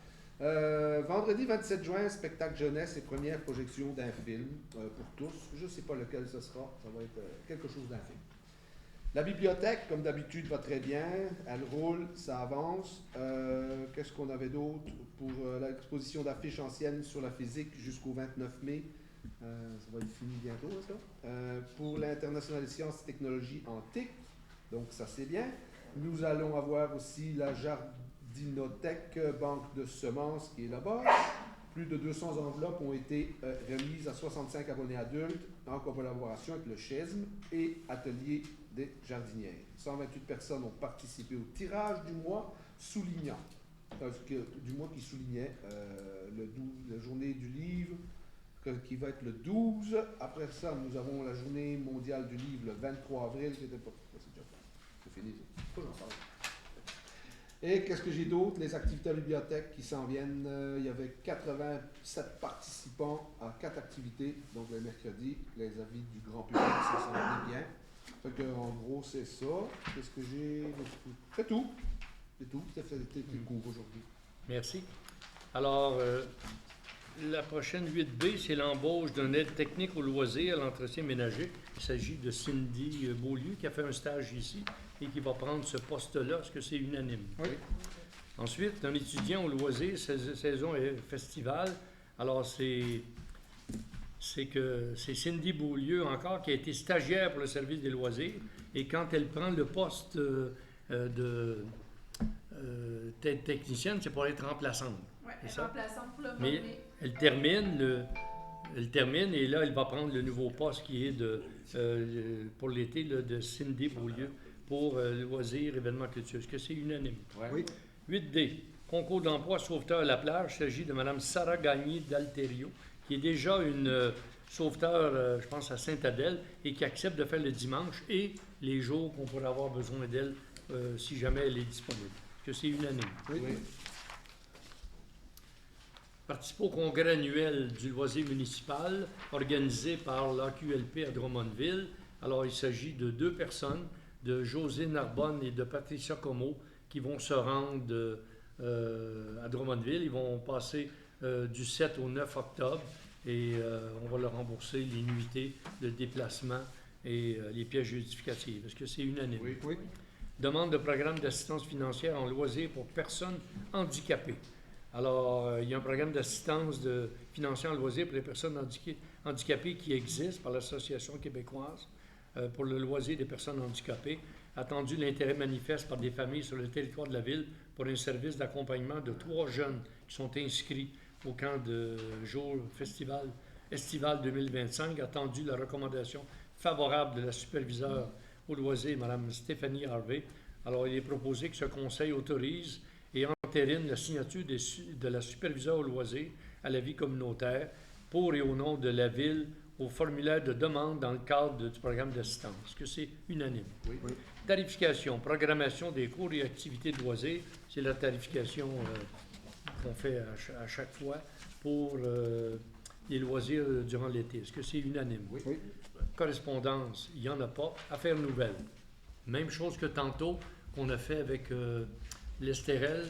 Speaker 2: Vendredi 27 juin, spectacle jeunesse et première projection d'un film pour tous. Je ne sais pas lequel ce sera. Ça va être quelque chose d'un film. La bibliothèque, comme d'habitude, va très bien. Elle roule, ça avance. Qu'est-ce qu'on avait d'autre pour l'exposition d'affiches anciennes sur la physique jusqu'au 29 mai? Ça va être fini bientôt, ça. Pour l'International des sciences et technologies en TIC. Donc, ça, c'est bien. Nous allons avoir aussi la Jardinothèque Banque de semences qui est là-bas. Plus de 200 enveloppes ont été remises à 65 abonnés adultes en collaboration avec le CHESM et Atelier des jardinières. 128 personnes ont participé au tirage du mois soulignant, du mois qui soulignait la journée du livre qui va être le 12. Après ça, nous avons la journée mondiale du livre le 23 avril qui était pas... C'est déjà fait. C'est fini. Pourquoi j'en parle? Et qu'est-ce que j'ai d'autre? Les activités à la bibliothèque qui s'en viennent. Il y avait 87 participants à 4 activités. Donc le mercredi, les avis du grand public, ça s'en venait bien. Fait que, en gros, c'est ça. Qu'est-ce que j'ai? C'est tout. C'est tout. C'était court aujourd'hui.
Speaker 1: Merci. Alors, la prochaine 8B, c'est l'embauche d'un aide technique au loisir à l'entretien ménager. Il s'agit de Cindy Beaulieu qui a fait un stage ici et qui va prendre ce poste-là. Est-ce que c'est unanime?
Speaker 6: Oui.
Speaker 1: Ensuite, un étudiant au loisir, saison festival. Alors, c'est Cindy Beaulieu encore qui a été stagiaire pour le service des loisirs et quand elle prend le poste de technicienne, c'est pour être remplaçante.
Speaker 4: Oui,
Speaker 1: C'est
Speaker 4: elle est
Speaker 1: ça?
Speaker 4: remplaçante pour le
Speaker 1: Mais
Speaker 4: moment.
Speaker 1: elle termine et là, elle va prendre le nouveau poste qui est pour l'été là, de Cindy Beaulieu pour loisirs, événements culturels. Est-ce que c'est unanime?
Speaker 6: Oui.
Speaker 1: 8D, concours d'emploi sauveteur à la plage. Il s'agit de Mme Sarah Gagné d'Alterio, qui est déjà une sauveteur, je pense, à Sainte-Adèle, et qui accepte de faire le dimanche et les jours qu'on pourrait avoir besoin d'elle si jamais elle est disponible. Est-ce que c'est unanime?
Speaker 2: Oui.
Speaker 1: Participe au congrès annuel du loisir municipal organisé par l'AQLP à Drummondville. Alors, il s'agit de 2 personnes, de José Narbonne et de Patricia Como, qui vont se rendre à Drummondville. Ils vont passer du 7 au 9 octobre et on va leur rembourser les nuitées de déplacement et les pièces justificatives. Est-ce que c'est unanime?
Speaker 2: Oui.
Speaker 6: Oui.
Speaker 1: Demande de programme d'assistance financière en loisirs pour personnes handicapées. Alors, il y a un programme d'assistance financière en loisirs pour les personnes handicapées qui existe par l'Association québécoise pour le loisir des personnes handicapées. Attendu l'intérêt manifeste par des familles sur le territoire de la ville pour un service d'accompagnement de 3 jeunes qui sont inscrits au camp de jour festival estival 2025. Attendu la recommandation favorable de la superviseure au loisir, Mme Stéphanie Harvey. Alors, il est proposé que ce conseil autorise et entérine la signature de la superviseure au loisir à la vie communautaire pour et au nom de la ville au formulaire de demande dans le cadre du programme d'assistance. Est-ce que c'est unanime?
Speaker 2: Oui.
Speaker 6: Oui.
Speaker 1: Tarification, programmation des cours et activités de loisirs. C'est la tarification qu'on fait à chaque fois pour les loisirs durant l'été. Est-ce que c'est unanime?
Speaker 2: Oui.
Speaker 6: Oui.
Speaker 1: Correspondance, il n'y en a pas. Affaires nouvelles. Même chose que tantôt qu'on a fait avec l'Estérel,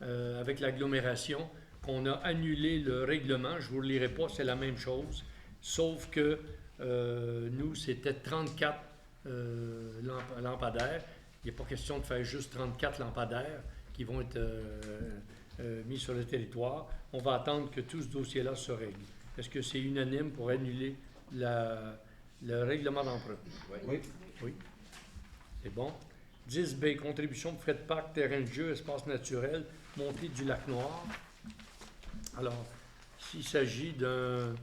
Speaker 1: avec l'agglomération, qu'on a annulé le règlement. Je ne vous le lirai pas, c'est la même chose. Sauf que nous, c'était 34 lampadaires. Il n'est pas question de faire juste 34 lampadaires qui vont être mis sur le territoire. On va attendre que tout ce dossier-là se règle. Est-ce que c'est unanime pour annuler le règlement d'emprunt?
Speaker 2: Oui.
Speaker 1: Oui. C'est bon. 10B, contribution pour frais de parc, terrain de jeu, espace naturel, montée du lac Noir. Alors, s'il s'agit d'un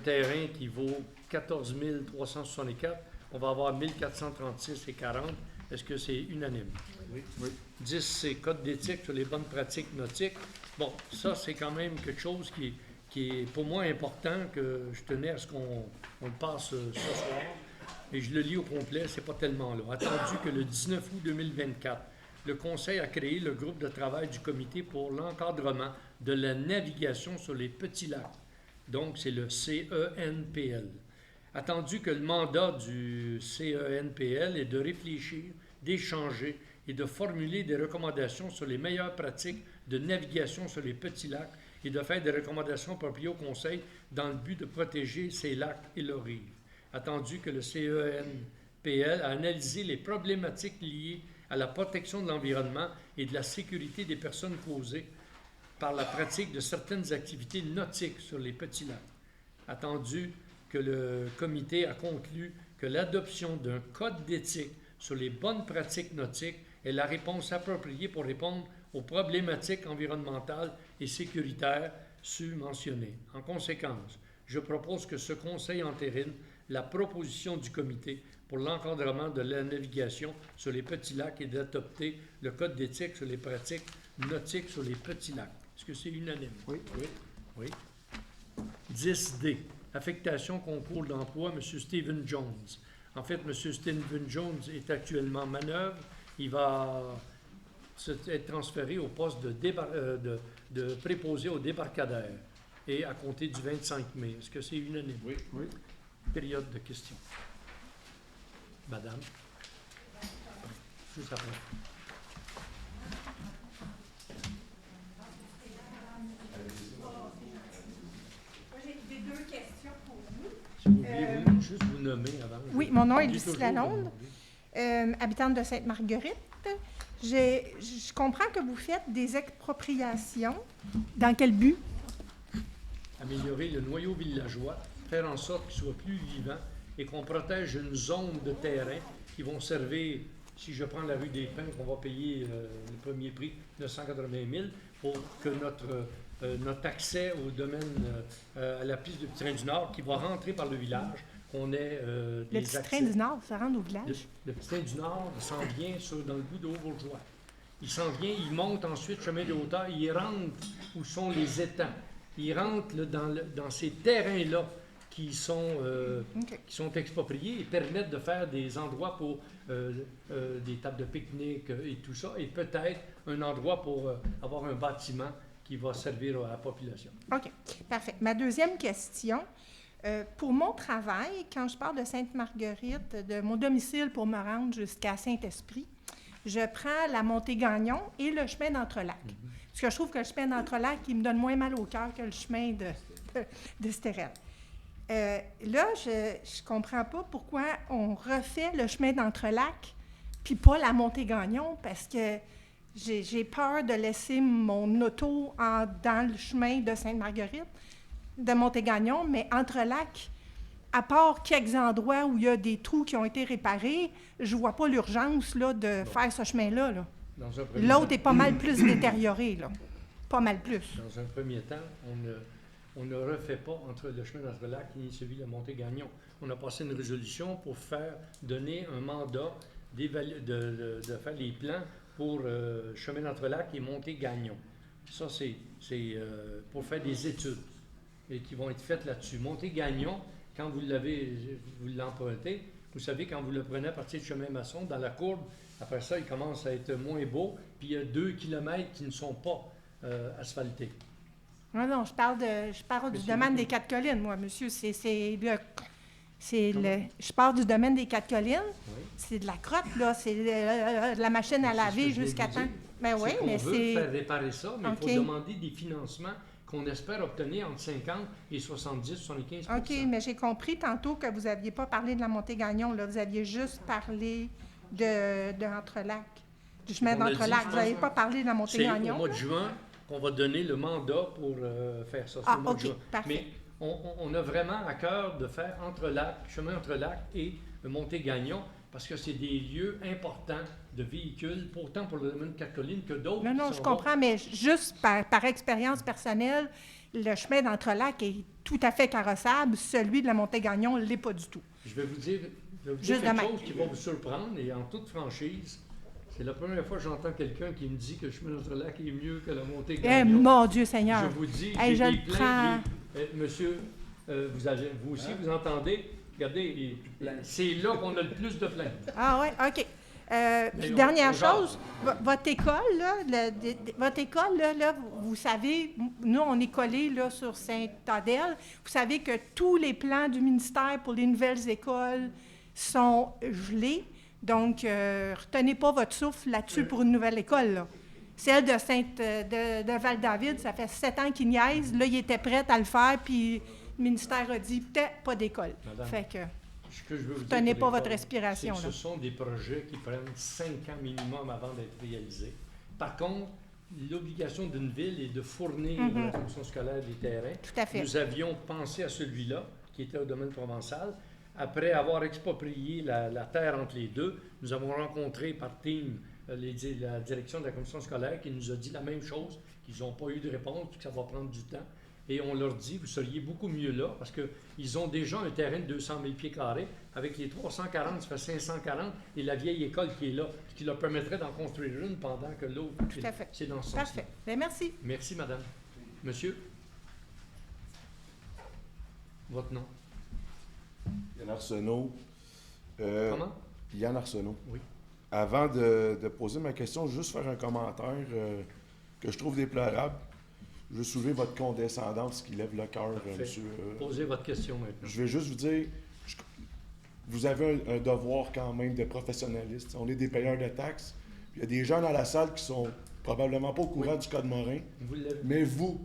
Speaker 1: terrain qui vaut 14 364, on va avoir 1436,40. Est-ce que c'est unanime?
Speaker 2: Oui.
Speaker 6: Oui.
Speaker 1: 10C, code d'éthique sur les bonnes pratiques nautiques. Bon, ça, c'est quand même quelque chose qui est pour moi important, que je tenais à ce qu'on le passe ce soir. Et je le lis au complet, c'est pas tellement long. Attendu que le 19 août 2024, le Conseil a créé le groupe de travail du Comité pour l'encadrement de la navigation sur les petits lacs. Donc, c'est le CENPL. Attendu que le mandat du CENPL est de réfléchir, d'échanger et de formuler des recommandations sur les meilleures pratiques de navigation sur les petits lacs et de faire des recommandations appropriées au Conseil dans le but de protéger ces lacs et leurs rives. Attendu que le CENPL a analysé les problématiques liées à la protection de l'environnement et de la sécurité des personnes causées par la pratique de certaines activités nautiques sur les petits lacs. Attendu que le comité a conclu que l'adoption d'un code d'éthique sur les bonnes pratiques nautiques est la réponse appropriée pour répondre aux problématiques environnementales et sécuritaires mentionnées. En conséquence, je propose que ce Conseil entérine la proposition du comité pour l'encadrement de la navigation sur les petits lacs et d'adopter le Code d'éthique sur les pratiques nautiques sur les petits lacs. Est-ce que c'est unanime?
Speaker 6: Oui.
Speaker 1: Oui. 10D. Affectation concours d'emploi, M. Stephen Jones. En fait, M. Stephen Jones est actuellement en manœuvre. Il va être transféré au poste de préposé au débarcadère et à compter du 25 mai. Est-ce que c'est unanime?
Speaker 2: Oui.
Speaker 6: Oui.
Speaker 1: Période de questions. Madame. Juste après.
Speaker 9: Moi, j'ai deux questions pour vous.
Speaker 1: Si vous voulez juste vous nommer avant.
Speaker 9: Oui, mon nom est
Speaker 1: Dis
Speaker 9: Lucie
Speaker 1: toujours
Speaker 9: Lalonde,
Speaker 1: demander.
Speaker 9: habitante de Sainte-Marguerite. Je comprends que vous faites des expropriations. Dans quel but?
Speaker 1: Améliorer le noyau villageois, faire en sorte qu'il soit plus vivant et qu'on protège une zone de terrain qui vont servir, si je prends la rue des Pins, qu'on va payer le premier prix, 980 000, pour que notre accès au domaine, à la piste du Petit Train du Nord, qui va rentrer par le village, qu'on ait des
Speaker 9: Le Petit
Speaker 1: accès.
Speaker 9: Train du Nord, ça rentre au village?
Speaker 1: Le Petit Train du Nord s'en vient dans le bout de Haut-Bourgeois. Il s'en vient, il monte ensuite chemin de hauteur, il rentre où sont les étangs. Il rentre là, dans ces terrains-là qui sont expropriés et permettent de faire des endroits pour des tables de pique-nique et tout ça, et peut-être un endroit pour avoir un bâtiment qui va servir à la population.
Speaker 9: OK, parfait. Ma deuxième question, pour mon travail, quand je pars de Sainte-Marguerite, de mon domicile pour me rendre jusqu'à Saint-Esprit, je prends la montée Gagnon et le chemin d'Entrelacs. Parce que je trouve que le chemin d'Entrelacs, il me donne moins mal au cœur que le chemin de Stérel. Là, je comprends pas pourquoi on refait le chemin d'Entrelacs puis pas la montée Gagnon, parce que j'ai peur de laisser mon auto dans le chemin de Sainte-Marguerite, de Montégagnon, mais Entrelacs, à part quelques endroits où il y a des trous qui ont été réparés, je vois pas l'urgence là, de faire ce chemin-là. Là. L'autre est pas mal plus détérioré, là. Pas mal plus.
Speaker 1: Dans un premier temps, on ne refait pas entre le chemin d'Entrelacs et celui de Montégagnon. On a passé une résolution pour donner un mandat de faire les plans pour chemin d'Entrelacs et Montégagnon. Ça, c'est pour faire des études et qui vont être faites là-dessus. Montégagnon, quand vous l'empruntez, vous savez, quand vous le prenez à partir du chemin Masson, dans la courbe, après ça, il commence à être moins beau, puis il y a 2 kilomètres qui ne sont pas asphaltés.
Speaker 9: Non, je parle du domaine des Quatre-Collines, moi, monsieur. Je parle du domaine des Quatre-Collines. Oui. C'est de la crotte, là. C'est de la machine à laver jusqu'à temps. Ben oui, mais c'est...
Speaker 1: On veut faire réparer ça, mais il faut demander des financements qu'on espère obtenir entre 50 et 70, 75 %.
Speaker 9: OK, mais j'ai compris tantôt que vous n'aviez pas parlé de la Montée-Gagnon, là. Vous aviez juste parlé d'Entrelacs, du chemin d'Entrelacs. Vous n'avez pas parlé de la Montée-Gagnon.
Speaker 1: C'est au mois de juin qu'on va donner le mandat pour faire ça.
Speaker 9: Ah, OK, parfait.
Speaker 1: Mais on a vraiment à cœur de faire chemin Entrelacs et Montée-Gagnon, parce que c'est des lieux importants de véhicules, autant pour le domaine de Quatre-Collines que d'autres.
Speaker 9: Non, je comprends, mais juste par expérience personnelle, le chemin d'Entrelacs est tout à fait carrossable. Celui de la Montée-Gagnon ne l'est pas du tout.
Speaker 1: Je vais vous dire quelque chose qui va vous surprendre, et en toute franchise, c'est la première fois que j'entends quelqu'un qui me dit que le chemin d'Entrelacs est mieux que la Montée-Gagnon.
Speaker 9: Mon Dieu Seigneur!
Speaker 1: Je vous dis,
Speaker 9: j'ai
Speaker 1: des plaintes. Monsieur, vous aussi, vous entendez? Regardez, c'est là qu'on a le plus de plaintes.
Speaker 9: Ah oui, OK. Puis dernière chose, votre école, là, vous savez, nous, on est collés là, sur Saint-Adèle. Vous savez que tous les plans du ministère pour les nouvelles écoles sont gelés. Donc, retenez pas votre souffle là-dessus pour une nouvelle école. Là. Celle de Val-David, ça fait 7 ans qu'ils niaisent. Là, ils étaient prêts à le faire, puis le ministère a dit peut-être pas d'école. Fait que, tenez pas votre respiration.
Speaker 1: Ce sont des projets qui prennent 5 ans minimum avant d'être réalisés. Par contre, l'obligation d'une ville est de fournir à la commission scolaire des terrains.
Speaker 9: Tout à fait.
Speaker 1: Nous avions pensé à celui-là, qui était au domaine provençal. Après avoir exproprié la terre entre les deux, nous avons rencontré par team la direction de la commission scolaire qui nous a dit la même chose, qu'ils n'ont pas eu de réponse, que ça va prendre du temps. Et on leur dit, vous seriez beaucoup mieux là, parce qu'ils ont déjà un terrain de 200 000 pieds carrés. Avec les 340, ça fait 540, et la vieille école qui est là, ce qui leur permettrait d'en construire une pendant que l'autre.
Speaker 9: Tout à fait.
Speaker 1: C'est dans ce sens-là.
Speaker 9: Parfait. Bien, merci.
Speaker 1: Merci, madame. Monsieur? Votre nom?
Speaker 10: Yann Arsenault.
Speaker 1: Comment?
Speaker 10: Yann Arsenault.
Speaker 1: Oui.
Speaker 10: Avant de poser ma question, je veux juste faire un commentaire que je trouve déplorable. Je veux soulever votre condescendance qui lève le cœur, monsieur.
Speaker 1: Posez votre question maintenant.
Speaker 10: Je vais juste vous dire, vous avez un devoir quand même de professionnaliste. On est des payeurs de taxes. Il y a des gens dans la salle qui sont probablement pas au courant du Code Morin, mais vous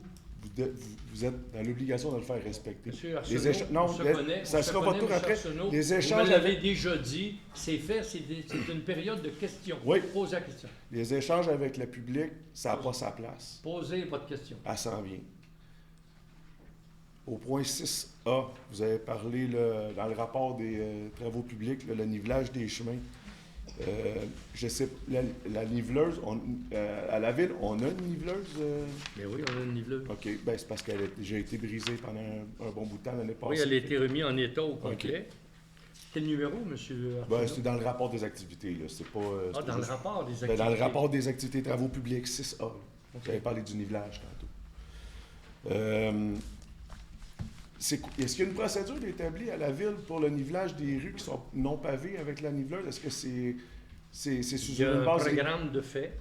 Speaker 10: êtes dans l'obligation de le faire respecter.
Speaker 1: Monsieur Arsenault,
Speaker 10: non,
Speaker 1: on se connaît,
Speaker 10: ça sera votre tour après.
Speaker 1: Arsenault,
Speaker 10: les échanges.
Speaker 1: Vous me l'avez déjà dit, c'est fait, c'est une période de questions.
Speaker 10: Oui.
Speaker 1: Posez la question.
Speaker 10: Les échanges avec le public, ça n'a pas sa place.
Speaker 1: Posez votre question.
Speaker 10: Elle s'en vient. Au point 6A, vous avez parlé dans le rapport des travaux publics, le nivelage des chemins. Je sais, la niveleuse, à la ville, on a une niveleuse?
Speaker 1: Mais oui, on a une niveleuse.
Speaker 10: OK. Ben, c'est parce qu'elle a déjà été brisée pendant un bon bout de temps l'année passée.
Speaker 1: Oui, elle a été remise en état au complet. Quel numéro, M. Arsenault?
Speaker 10: Ben, c'est dans le rapport des activités. Là. C'est pas, c'est
Speaker 1: dans
Speaker 10: juste...
Speaker 1: le rapport des activités.
Speaker 10: Ben, dans le rapport des activités travaux publics, 6A. Okay. Vous avez parlé du nivelage tantôt. Est-ce qu'il y a une procédure établie à la ville pour le nivelage des rues qui sont non pavées avec la niveleuse? Est-ce que c'est sous une base...
Speaker 1: Il y a un programme de fait,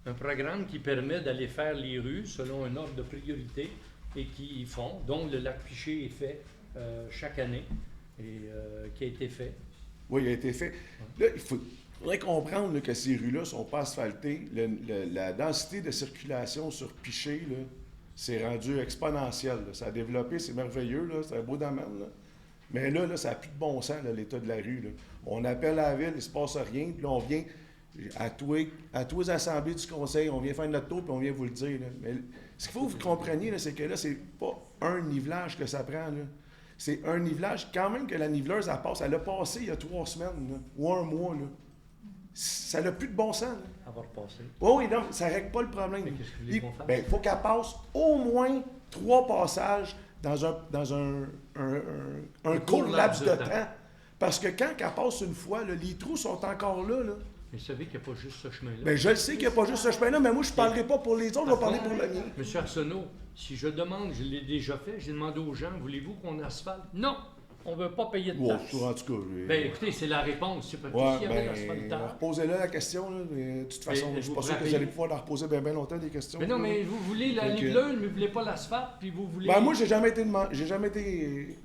Speaker 1: un programme qui permet d'aller faire les rues selon un ordre de priorité et qui y font, dont le lac Piché est fait chaque année et qui a été fait.
Speaker 10: Oui, il a été fait. Là, il faudrait comprendre là, que ces rues-là ne sont pas asphaltées. La densité de circulation sur Piché, là, c'est rendu exponentiel. Là. Ça a développé, c'est merveilleux, là, c'est un beau domaine. Là. Mais là, ça n'a plus de bon sens, là, l'état de la rue. Là. On appelle à la ville, il ne se passe rien, puis là, on vient à tous les assemblées du conseil, on vient faire notre tour, puis on vient vous le dire. Là. Mais ce qu'il faut que vous compreniez, là, c'est que là, c'est pas un nivelage que ça prend. Là. C'est un nivelage, quand même que la niveleuse, elle a passé il y a 3 semaines, là, ou un mois. Là. Ça n'a plus de bon sens. Là.
Speaker 1: Elle va repasser.
Speaker 10: Oui, non, ça ne règle pas le problème.
Speaker 1: Mais qu'est-ce que vous voulez qu'on fasse?
Speaker 10: Il faut qu'elle passe au moins 3 passages dans un court laps de temps. Parce que quand elle passe une fois, là, les trous sont encore là.
Speaker 1: Mais vous savez qu'il n'y a pas juste ce chemin-là.
Speaker 10: Bien, je le sais qu'il n'y a pas juste ce chemin-là, mais moi, je ne parlerai pas pour les autres, je vais parler pour le mien.
Speaker 1: Monsieur Arsenault, si je demande, je l'ai déjà fait, j'ai demandé aux gens, voulez-vous qu'on asphalte? Non! On ne veut pas payer de taxes.
Speaker 10: En tout cas,
Speaker 1: bien, écoutez, c'est la réponse. C'est pas s'il y avait l'asphaltage.
Speaker 10: Reposez-la la question. Là, mais de toute façon, je ne suis pas sûr que vous allez pouvoir la reposer bien longtemps, des questions.
Speaker 1: Mais non, mais vous voulez la niveleuse, mais vous ne voulez pas l'asphalte, puis vous voulez...
Speaker 10: Ben, moi, j'ai jamais été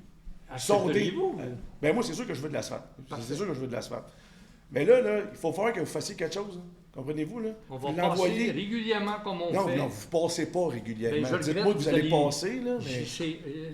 Speaker 10: sondé. Ben, moi, c'est sûr que je veux de l'asphalte. C'est sûr que je veux de l'asphalte. Mais là, il faut faire que vous fassiez quelque chose. Hein. Comprenez-vous, là?
Speaker 1: On va passer régulièrement comme on fait.
Speaker 10: Non, vous ne passez pas régulièrement.
Speaker 1: Ben,
Speaker 10: dites-moi que vous allez passer, là.
Speaker 1: Mais...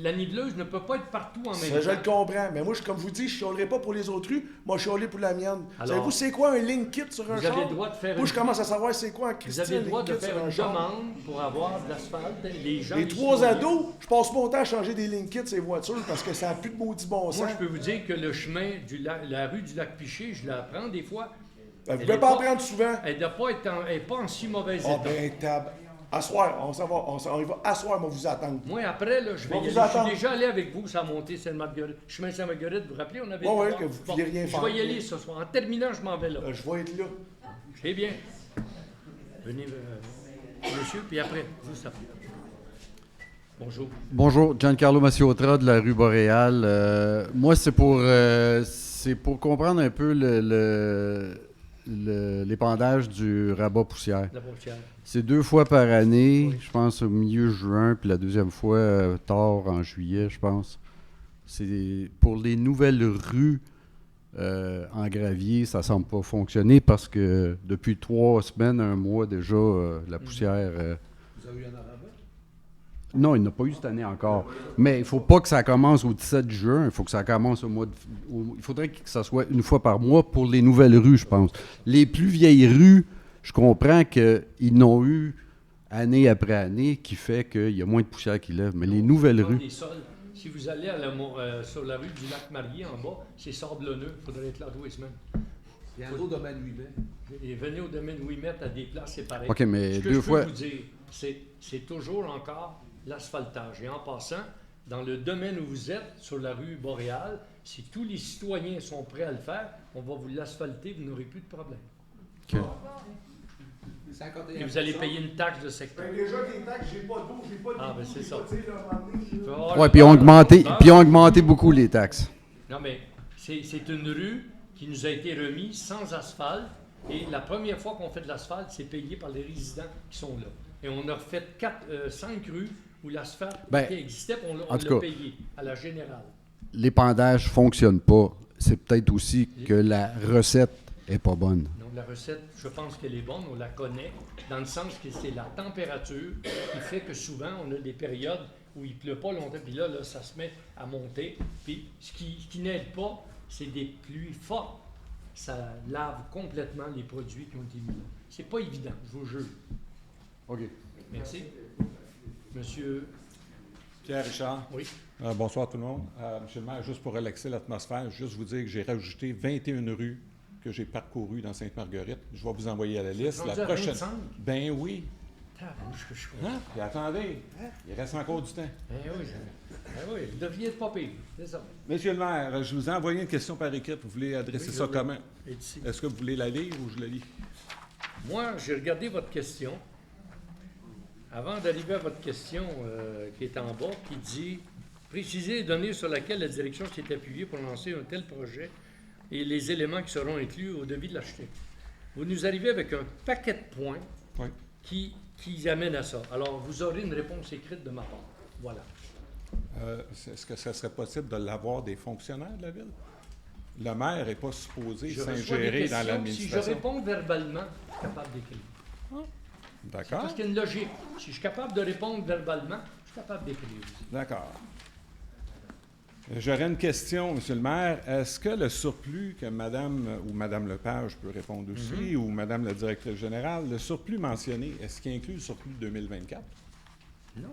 Speaker 1: La niveleuse ne peut pas être partout en même temps.
Speaker 10: Je le comprends. Mais moi, comme je vous dis, je ne chialerai pas pour les autres rues. Moi, je chialerai pour la mienne. Savez-vous, c'est quoi un link kit sur un char?
Speaker 1: Vous avez le droit de faire...
Speaker 10: Moi, je commence à savoir c'est quoi un
Speaker 1: Vous avez le droit de faire une demande pour avoir de l'asphalte. Les
Speaker 10: 3 ados, je passe mon temps à changer des link kits ces voitures parce que ça n'a plus de maudit bon sens.
Speaker 1: Moi, je peux vous dire que le chemin, la rue du lac Piché, je la prends des fois...
Speaker 10: Vous ne pouvez pas en prendre souvent.
Speaker 1: Elle n'est pas en si mauvais état.
Speaker 10: À soir, on y va. À soir, on va vous attendre.
Speaker 1: Moi, après, là, je vais y aller. Je suis déjà allé avec vous, ça a monté Sainte-Marguerite. Chemin Sainte-Marguerite, vous vous rappelez, on avait...
Speaker 10: Oui, que vous ne pouviez rien faire.
Speaker 1: Je vais y aller ce soir. En terminant, je m'en vais là.
Speaker 10: Je vais être là.
Speaker 1: C'est bien. Venez, monsieur, puis après, juste après. Bonjour.
Speaker 11: Bonjour, Giancarlo Massiottra de la rue Boréal. Moi, c'est pour comprendre un peu l'épandage du rabat poussière.
Speaker 1: La poussière.
Speaker 11: C'est 2 fois par année,
Speaker 1: Oui.
Speaker 11: je pense au milieu juin, puis la deuxième fois tard en juillet, je pense. C'est pour les nouvelles rues en gravier, ça semble pas fonctionner parce que depuis 3 semaines, 1 mois déjà, la poussière...
Speaker 2: Vous avez eu un arabe?
Speaker 11: Non, il n'a pas eu cette année encore. Mais il ne faut pas que ça commence au 17 juin. Il faut que ça commence au mois de... Il faudrait que ça soit 1 fois par mois pour les nouvelles rues, je pense. Les plus vieilles rues, je comprends qu'ils n'ont eu année après année, qui fait qu'il y a moins de poussière qui lève. Mais les nouvelles rues...
Speaker 1: Des sols. Si vous allez sur la rue du Lac-Marié, en bas, c'est sablonneux. Il faudrait être là 2 semaines.
Speaker 2: Viendra au domaine 8 mai.
Speaker 1: Et venez au domaine 8 mètres à des places, c'est pareil.
Speaker 11: OK, mais
Speaker 1: Ce que
Speaker 11: deux
Speaker 1: je
Speaker 11: fois.
Speaker 1: peux vous dire, c'est toujours encore l'asphaltage. Et en passant, dans le domaine où vous êtes, sur la rue Boréale, si tous les citoyens sont prêts à le faire, on va vous l'asphalter, vous n'aurez plus de problème.
Speaker 11: OK.
Speaker 2: 51%.
Speaker 1: Et vous allez payer une taxe de secteur.
Speaker 10: Ben, déjà, des taxes, j'ai pas d'eau, j'ai pas de
Speaker 1: Ah, ben c'est ça.
Speaker 11: Ouais, puis ils ont augmenté beaucoup les taxes.
Speaker 1: Non, mais c'est une rue qui nous a été remise sans asphalte. Et la première fois qu'on fait de l'asphalte, c'est payé par les résidents qui sont là. Et on a refait 5 rues où l'asphalte existait, puis on l'a payé à la générale.
Speaker 11: L'épandage ne fonctionne pas. C'est peut-être aussi que la recette n'est pas bonne.
Speaker 1: Donc la recette, je pense qu'elle est bonne, on la connaît, dans le sens que c'est la température qui fait que souvent, on a des périodes où il ne pleut pas longtemps, puis là, ça se met à monter. Puis ce qui n'aide pas, c'est des pluies fortes. Ça lave complètement les produits qui ont été mis là. C'est pas évident, je vous jure.
Speaker 11: OK.
Speaker 1: Merci. Monsieur...
Speaker 12: Pierre Richard.
Speaker 1: Oui.
Speaker 12: Bonsoir tout le monde. Monsieur le maire, juste pour relaxer l'atmosphère, juste vous dire que j'ai rajouté 21 rues que j'ai parcourues dans Sainte-Marguerite. Je vais vous envoyer à la liste. La prochaine. 25? Ben oui. Hein? Puis attendez, il reste encore du temps.
Speaker 1: Oui, vous devriez être pas pire, c'est ça.
Speaker 12: Monsieur le maire, je vous ai envoyé une question par équipe. Vous voulez adresser ça comment? Est-ce que vous voulez la lire ou je la lis?
Speaker 1: Moi, j'ai regardé votre question. Avant d'arriver à votre question qui est en bas, qui dit « Précisez les données sur lesquelles la direction s'est appuyée pour lancer un tel projet et les éléments qui seront inclus au devis de l'architecte. » Vous nous arrivez avec un paquet de points qui amènent à ça. Alors, vous aurez une réponse écrite de ma part. Voilà.
Speaker 12: Est-ce que ce serait possible de l'avoir des fonctionnaires de la ville? Le maire n'est pas supposé s'ingérer dans l'administration.
Speaker 1: Si je réponds verbalement, je suis capable d'écrire.
Speaker 12: D'accord.
Speaker 1: Parce qu'il y a une logique. Si je suis capable de répondre verbalement, je suis capable d'écrire aussi.
Speaker 12: D'accord. J'aurais une question, Monsieur le maire. Est-ce que le surplus que Madame ou Madame Lepage peut répondre aussi, ou Madame la directrice générale, le surplus mentionné, est-ce qu'il inclut le surplus 2024?
Speaker 1: Non.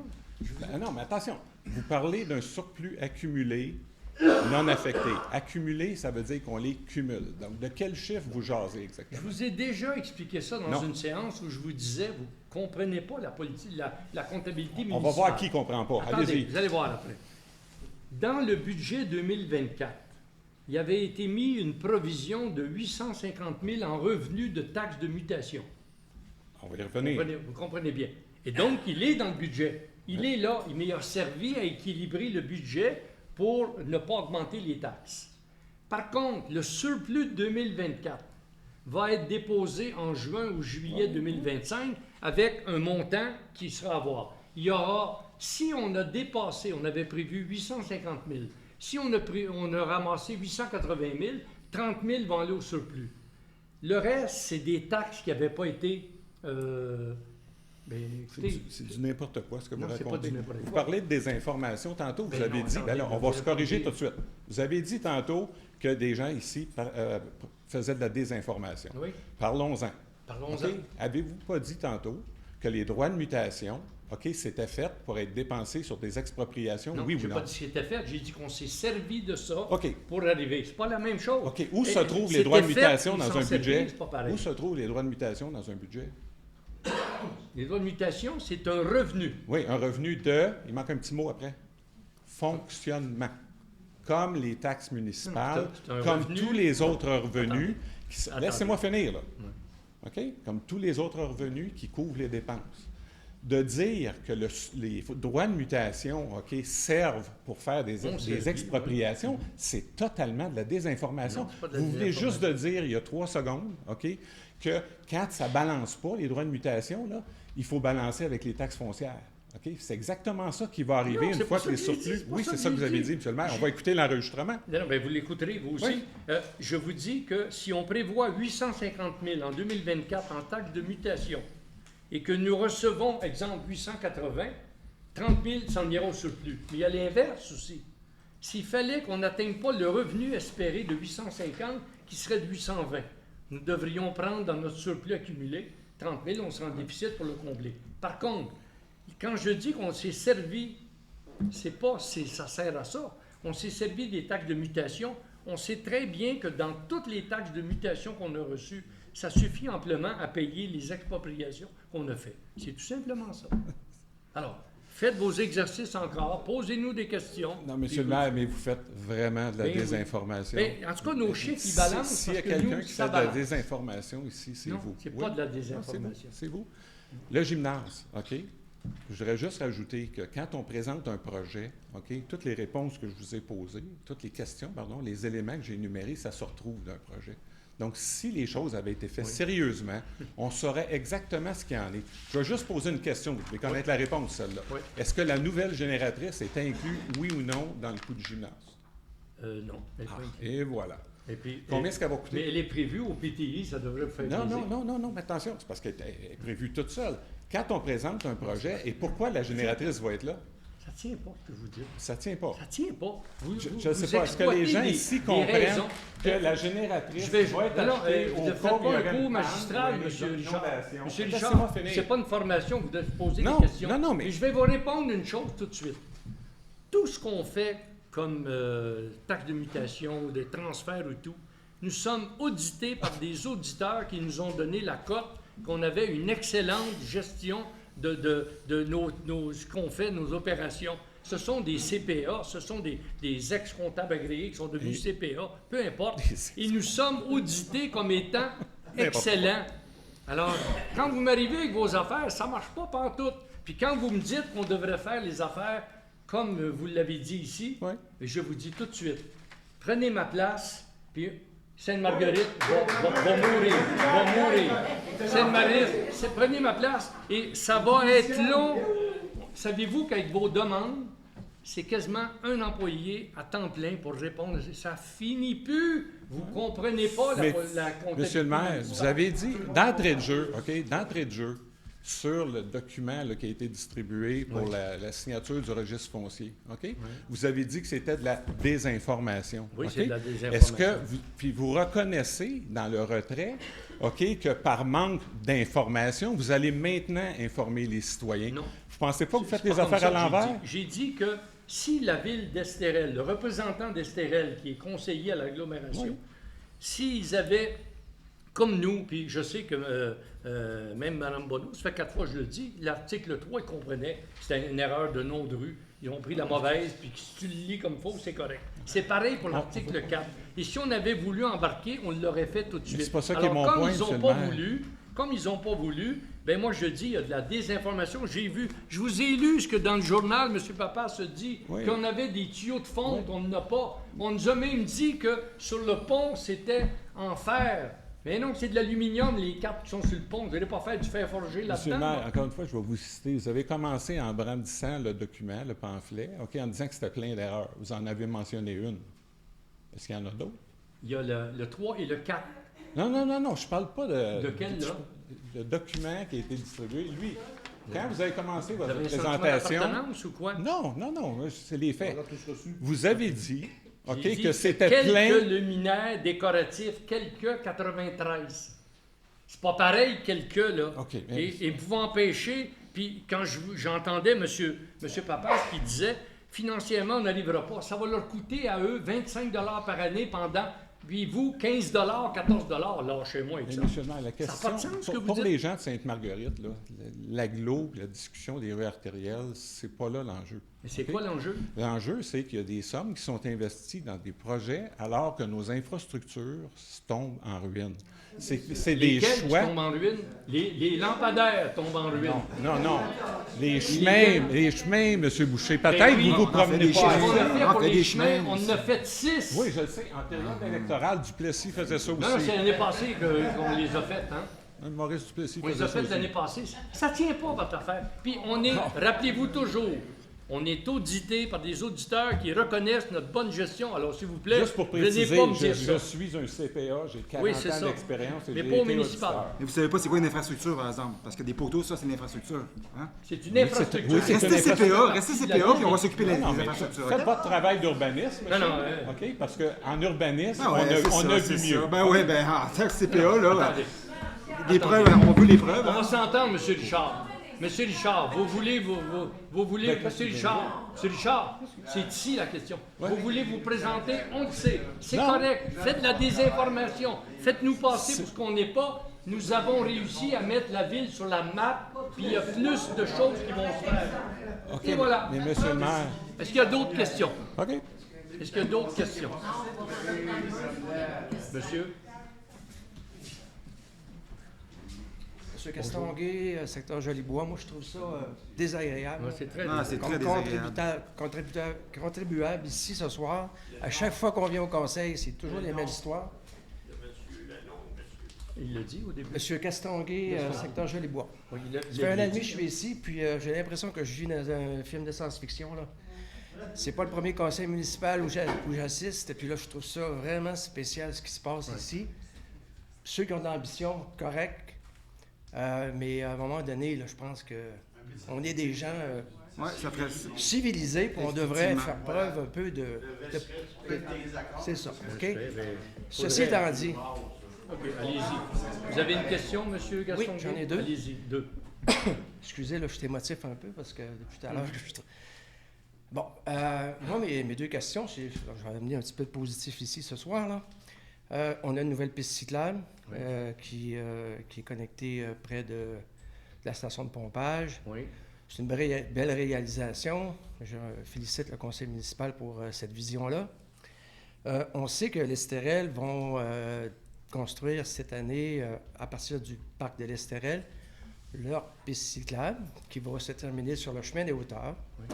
Speaker 12: Non, mais attention. Vous parlez d'un surplus accumulé, non affecté. Accumulé, ça veut dire qu'on les cumule. Donc, de quel chiffre vous jasez exactement?
Speaker 1: Je vous ai déjà expliqué ça dans une séance où je vous disais, vous ne comprenez pas la politique, la comptabilité municipale.
Speaker 12: On va voir qui ne comprend pas. Allez-y.
Speaker 1: Vous allez voir après. Dans le budget 2024, il avait été mis une provision de 850 000 en revenus de taxes de mutation.
Speaker 12: On va y revenir.
Speaker 1: Vous comprenez bien. Et donc, il est dans le budget. Il est là, mais il a servi à équilibrer le budget pour ne pas augmenter les taxes. Par contre, le surplus de 2024 va être déposé en juin ou juillet 2025 avec un montant qui sera à voir. Il y aura, si on a dépassé, on avait prévu 850 000, si on a ramassé 880 000, 30 000 vont aller au surplus. Le reste, c'est des taxes qui n'avaient pas été...
Speaker 12: c'est du n'importe quoi ce que vous racontez.
Speaker 1: Pas du n'importe quoi.
Speaker 12: Vous parlez de désinformation. Tantôt, vous avez dit... on va se corriger tout de suite. Vous avez dit tantôt que des gens ici faisaient de la désinformation.
Speaker 1: Oui.
Speaker 12: Parlons-en.
Speaker 1: Parlons-en.
Speaker 12: Okay? Avez-vous pas dit tantôt que les droits de mutation, c'était fait pour être dépensés sur des expropriations,
Speaker 1: non,
Speaker 12: oui ou non?
Speaker 1: Je n'ai pas dit que c'était fait. J'ai dit qu'on s'est servi de ça
Speaker 12: OK.
Speaker 1: pour arriver. C'est pas la même chose.
Speaker 12: OK. Où se trouvent les droits de mutation dans un budget?
Speaker 1: Où
Speaker 12: se trouvent les droits de mutation dans un budget?
Speaker 1: Les droits de mutation, c'est un revenu.
Speaker 12: Oui, un revenu de... Il manque un petit mot après. Fonctionnement. Comme les taxes municipales, comme tous les autres revenus. Laissez-moi finir, là. OK? Comme tous les autres revenus qui couvrent les dépenses. De dire que les droits de mutation servent pour faire des expropriations, c'est totalement de la désinformation. Vous venez juste de dire, il y a 3 secondes, que quand ça ne balance pas, les droits de mutation, là, il faut balancer avec les taxes foncières. C'est exactement ça qui va arriver une fois que les surplus... Oui, c'est ça que vous avez dit, M. le maire. On va écouter l'enregistrement.
Speaker 1: Non, bien, vous l'écouterez, vous aussi. Oui. Je vous dis que si on prévoit 850 000 en 2024 en taxes de mutation et que nous recevons, exemple, 880, 30 000 s'en ira au surplus. Mais il y a l'inverse aussi. S'il fallait qu'on n'atteigne pas le revenu espéré de 850, qui serait de 820, nous devrions prendre dans notre surplus accumulé 30 000, on sera en déficit pour le combler. Par contre, quand je dis qu'on s'est servi, ça sert à ça. On s'est servi des taxes de mutation On sait très bien que dans toutes les taxes de mutation qu'on a reçues, ça suffit amplement à payer les expropriations qu'on a faites. C'est tout simplement ça. Alors, faites vos exercices encore, posez-nous des questions.
Speaker 12: Non, monsieur le maire, mais vous faites vraiment de la désinformation.
Speaker 1: En tout cas, nos chiffres, ils balancent.
Speaker 12: S'il y a quelqu'un qui fait de la désinformation ici, c'est vous.
Speaker 1: C'est pas de la désinformation.
Speaker 12: C'est vous. Le gymnase, OK? Je voudrais juste rajouter que quand on présente un projet, OK, toutes les réponses que je vous ai posées, toutes les questions, pardon, les éléments que j'ai énumérés, ça se retrouve dans un projet. Donc, si les choses avaient été faites sérieusement, on saurait exactement ce qu'il y en est. Je vais juste poser une question, vous devez connaître la réponse, celle-là. Oui. Est-ce que la nouvelle génératrice est inclue, oui ou non, dans le coût du gymnase?
Speaker 1: Non.
Speaker 12: Et voilà.
Speaker 1: Et puis,
Speaker 12: combien est-ce qu'elle va coûter?
Speaker 1: Mais elle est prévue au PTI, ça devrait vous faire plaisir.
Speaker 12: Non, mais attention, c'est parce qu'elle est prévue toute seule. Quand on présente un projet, et pourquoi la génératrice va être là?
Speaker 1: Ça ne tient pas, ce que je vous dis.
Speaker 12: Ça ne tient pas.
Speaker 1: Ça ne tient pas.
Speaker 12: Je ne sais pas. Est-ce que les gens ici comprennent que la génératrice va être achetée au cas où il y aurait
Speaker 1: cours magistral, M. Richard. M. Richard, ce n'est pas une formation que vous devez poser des questions.
Speaker 12: Non, mais...
Speaker 1: Et je vais vous répondre une chose tout de suite. Tout ce qu'on fait comme taxe de mutation, des transferts ou tout, nous sommes audités par des auditeurs qui nous ont donné la cote qu'on avait une excellente gestion de ce qu'on fait, nos opérations. Ce sont des CPA, ce sont des ex-comptables agréés qui sont devenus CPA, peu importe. Et nous sommes audités comme étant excellents. Alors, quand vous m'arrivez avec vos affaires, ça ne marche pas pantoute. Puis quand vous me dites qu'on devrait faire les affaires comme vous l'avez dit ici, je vous dis tout de suite, prenez ma place, puis Sainte-Marguerite va mourir. Sainte-Marguerite, prenez ma place et ça va être long. Savez-vous qu'avec vos demandes, c'est quasiment un employé à temps plein pour répondre. Ça finit plus. Vous ne comprenez pas la comptabilité.
Speaker 12: Monsieur le maire, vous avez dit d'entrée de jeu, OK, d'entrée de jeu, sur le document là, qui a été distribué pour la signature du registre foncier. OK? Vous avez dit que c'était de la désinformation.
Speaker 1: Oui,
Speaker 12: okay?
Speaker 1: C'est de la désinformation.
Speaker 12: Est-ce que vous reconnaissez dans le retrait que par manque d'information, vous allez maintenant informer les citoyens? Non. Vous ne pensez pas que vous faites les affaires à l'envers?
Speaker 1: J'ai dit que si la ville d'Estérel, le représentant d'Estérel, qui est conseiller à l'agglomération, s'ils avaient, comme nous, puis je sais que même Mme Bonneau, ça fait 4 fois que je le dis, l'article 3, ils comprenaient que c'était une erreur de nom de rue. Ils ont pris la mauvaise, puis si tu le lis comme il faut, c'est correct. C'est pareil pour l'article 4. Et si on avait voulu embarquer, on l'aurait fait tout de suite.
Speaker 12: C'est pas ça qui est mon point,
Speaker 1: comme ils n'ont pas voulu, ben moi je dis, il y a de la désinformation. J'ai vu, je vous ai lu ce que dans le journal, M. Papa se dit, qu'on avait des tuyaux de fonte, on n'en a pas. On nous a même dit que sur le pont, c'était en fer. Mais non, c'est de l'aluminium, les cartes qui sont sur le pont. Vous n'allez pas faire du fer forgé là-dedans.
Speaker 12: Monsieur le maire, encore une fois, je vais vous citer. Vous avez commencé en brandissant le document, le pamphlet, en disant que c'était plein d'erreurs. Vous en avez mentionné une. Est-ce qu'il y en a d'autres?
Speaker 1: Il y a le 3 et le 4.
Speaker 12: Non, je ne parle pas de...
Speaker 1: De quel, là?
Speaker 12: Le document qui a été distribué. Lui, quand vous avez commencé votre
Speaker 1: présentation...
Speaker 12: présentation...
Speaker 1: ou quoi?
Speaker 12: Non, c'est les faits. Vous avez dit...
Speaker 1: J'ai dit
Speaker 12: que c'était plein...
Speaker 1: Quelques luminaires décoratifs, quelques 93. C'est pas pareil, quelques, là. Et pouvant empêcher... Puis quand j'entendais M. Papas qui disait, financièrement, on n'arrivera pas. Ça va leur coûter à eux 25 $ par année pendant... Puis vous, 15 $, 14 $, lâchez-moi avec ça.
Speaker 12: Monsieur le maire, la question,
Speaker 1: ça n'a pas de sens, ce que vous
Speaker 12: pour
Speaker 1: dites.
Speaker 12: les gens de Sainte-Marguerite, l'agglo, la discussion des rues artérielles, c'est pas là l'enjeu.
Speaker 1: Mais c'est quoi l'enjeu?
Speaker 12: L'enjeu, c'est qu'il y a des sommes qui sont investies dans des projets alors que nos infrastructures tombent en ruine. C'est des choix...
Speaker 1: Qui tombent en ruine? Les lampadaires tombent en ruine.
Speaker 12: Non. Les chemins, M. Boucher. Peut-être que vous vous promenez pas.
Speaker 1: On en a fait 6.
Speaker 12: Oui, je le sais. En période électorale, Duplessis faisait ça aussi.
Speaker 1: Non, c'est l'année passée qu'on les a faites, hein?
Speaker 12: Maurice Duplessis
Speaker 1: faisait ça aussi. On les a faites l'année passée. Ça ne tient pas, votre affaire. Puis rappelez-vous toujours, on est audité par des auditeurs qui reconnaissent notre bonne gestion. Alors, s'il vous plaît,
Speaker 12: juste pour préciser, je suis un CPA, j'ai 40 ans d'expérience et j'ai été auditeur.
Speaker 6: Mais vous savez pas c'est quoi une infrastructure, par exemple? Parce que des poteaux, ça, c'est une infrastructure. Hein?
Speaker 1: C'est une infrastructure.
Speaker 6: Oui, restez CPA, puis on va s'occuper des infrastructures.
Speaker 12: Faites votre travail d'urbanisme.
Speaker 1: Non.
Speaker 12: OK? Parce qu'en urbanisme, on a vu mieux.
Speaker 6: En tant que CPA, là, des preuves, on veut les preuves.
Speaker 1: On va s'entendre, M. Richard. Monsieur Richard, vous voulez, Monsieur Richard, c'est ici la question. Vous voulez vous présenter, on le sait, c'est correct, faites de la désinformation, faites-nous passer pour ce qu'on n'est pas. Nous avons réussi à mettre la ville sur la map, puis il y a plus de choses qui vont se faire.
Speaker 12: OK,
Speaker 1: Et voilà.
Speaker 12: mais monsieur le maire...
Speaker 1: Est-ce qu'il y a d'autres questions?
Speaker 12: OK.
Speaker 1: Est-ce qu'il y a d'autres questions? Monsieur?
Speaker 13: Monsieur Castonguay, secteur Jolibois, moi je trouve ça désagréable.
Speaker 1: Ouais, c'est très
Speaker 13: contribuable ici ce soir. À chaque fois qu'on vient au conseil, c'est toujours les mêmes histoires.
Speaker 1: Il l'a dit au début.
Speaker 13: Monsieur Castonguay, secteur Jolibois.
Speaker 1: Oui,
Speaker 13: ça fait un an et demi que je suis ici, puis j'ai l'impression que je vis dans un film de science-fiction, là. C'est pas le premier conseil municipal où j'assiste, puis là, je trouve ça vraiment spécial ce qui se passe ici. Ceux qui ont de l'ambition, correct, mais à un moment donné, là, je pense que on est des gens civilisés, puis on devrait faire preuve un peu de... C'est ça, OK? Ceci étant dit...
Speaker 1: OK, allez-y. Vous avez une question, M. Gaston?
Speaker 13: Oui, j'en ai deux.
Speaker 1: Allez-y, deux.
Speaker 13: Excusez, là, je suis émotif un peu parce que depuis tout à l'heure, je suis... Bon, moi, mes deux questions, je vais amener un petit peu de positif ici ce soir, là. On a une nouvelle piste cyclable qui est connectée près de la station de pompage.
Speaker 1: Oui.
Speaker 13: C'est une belle réalisation. Je félicite le conseil municipal pour cette vision-là. On sait que l'Estérel vont construire cette année, à partir du parc de l'Estérel, leur piste cyclable qui va se terminer sur le chemin des hauteurs. Oui.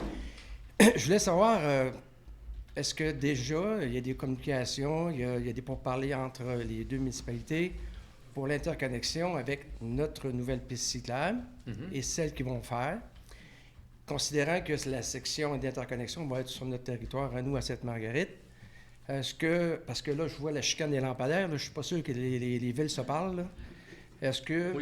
Speaker 13: Je voulais savoir, est-ce que déjà, il y a des communications, il y a des pourparlers entre les deux municipalités pour l'interconnexion avec notre nouvelle piste cyclable et celle qu'ils vont faire, considérant que la section d'interconnexion va être sur notre territoire, à nous, à Sainte-Marguerite. Est-ce que, parce que là, je vois la chicane des lampadaires, là, je ne suis pas sûr que les villes se parlent, là. Est-ce que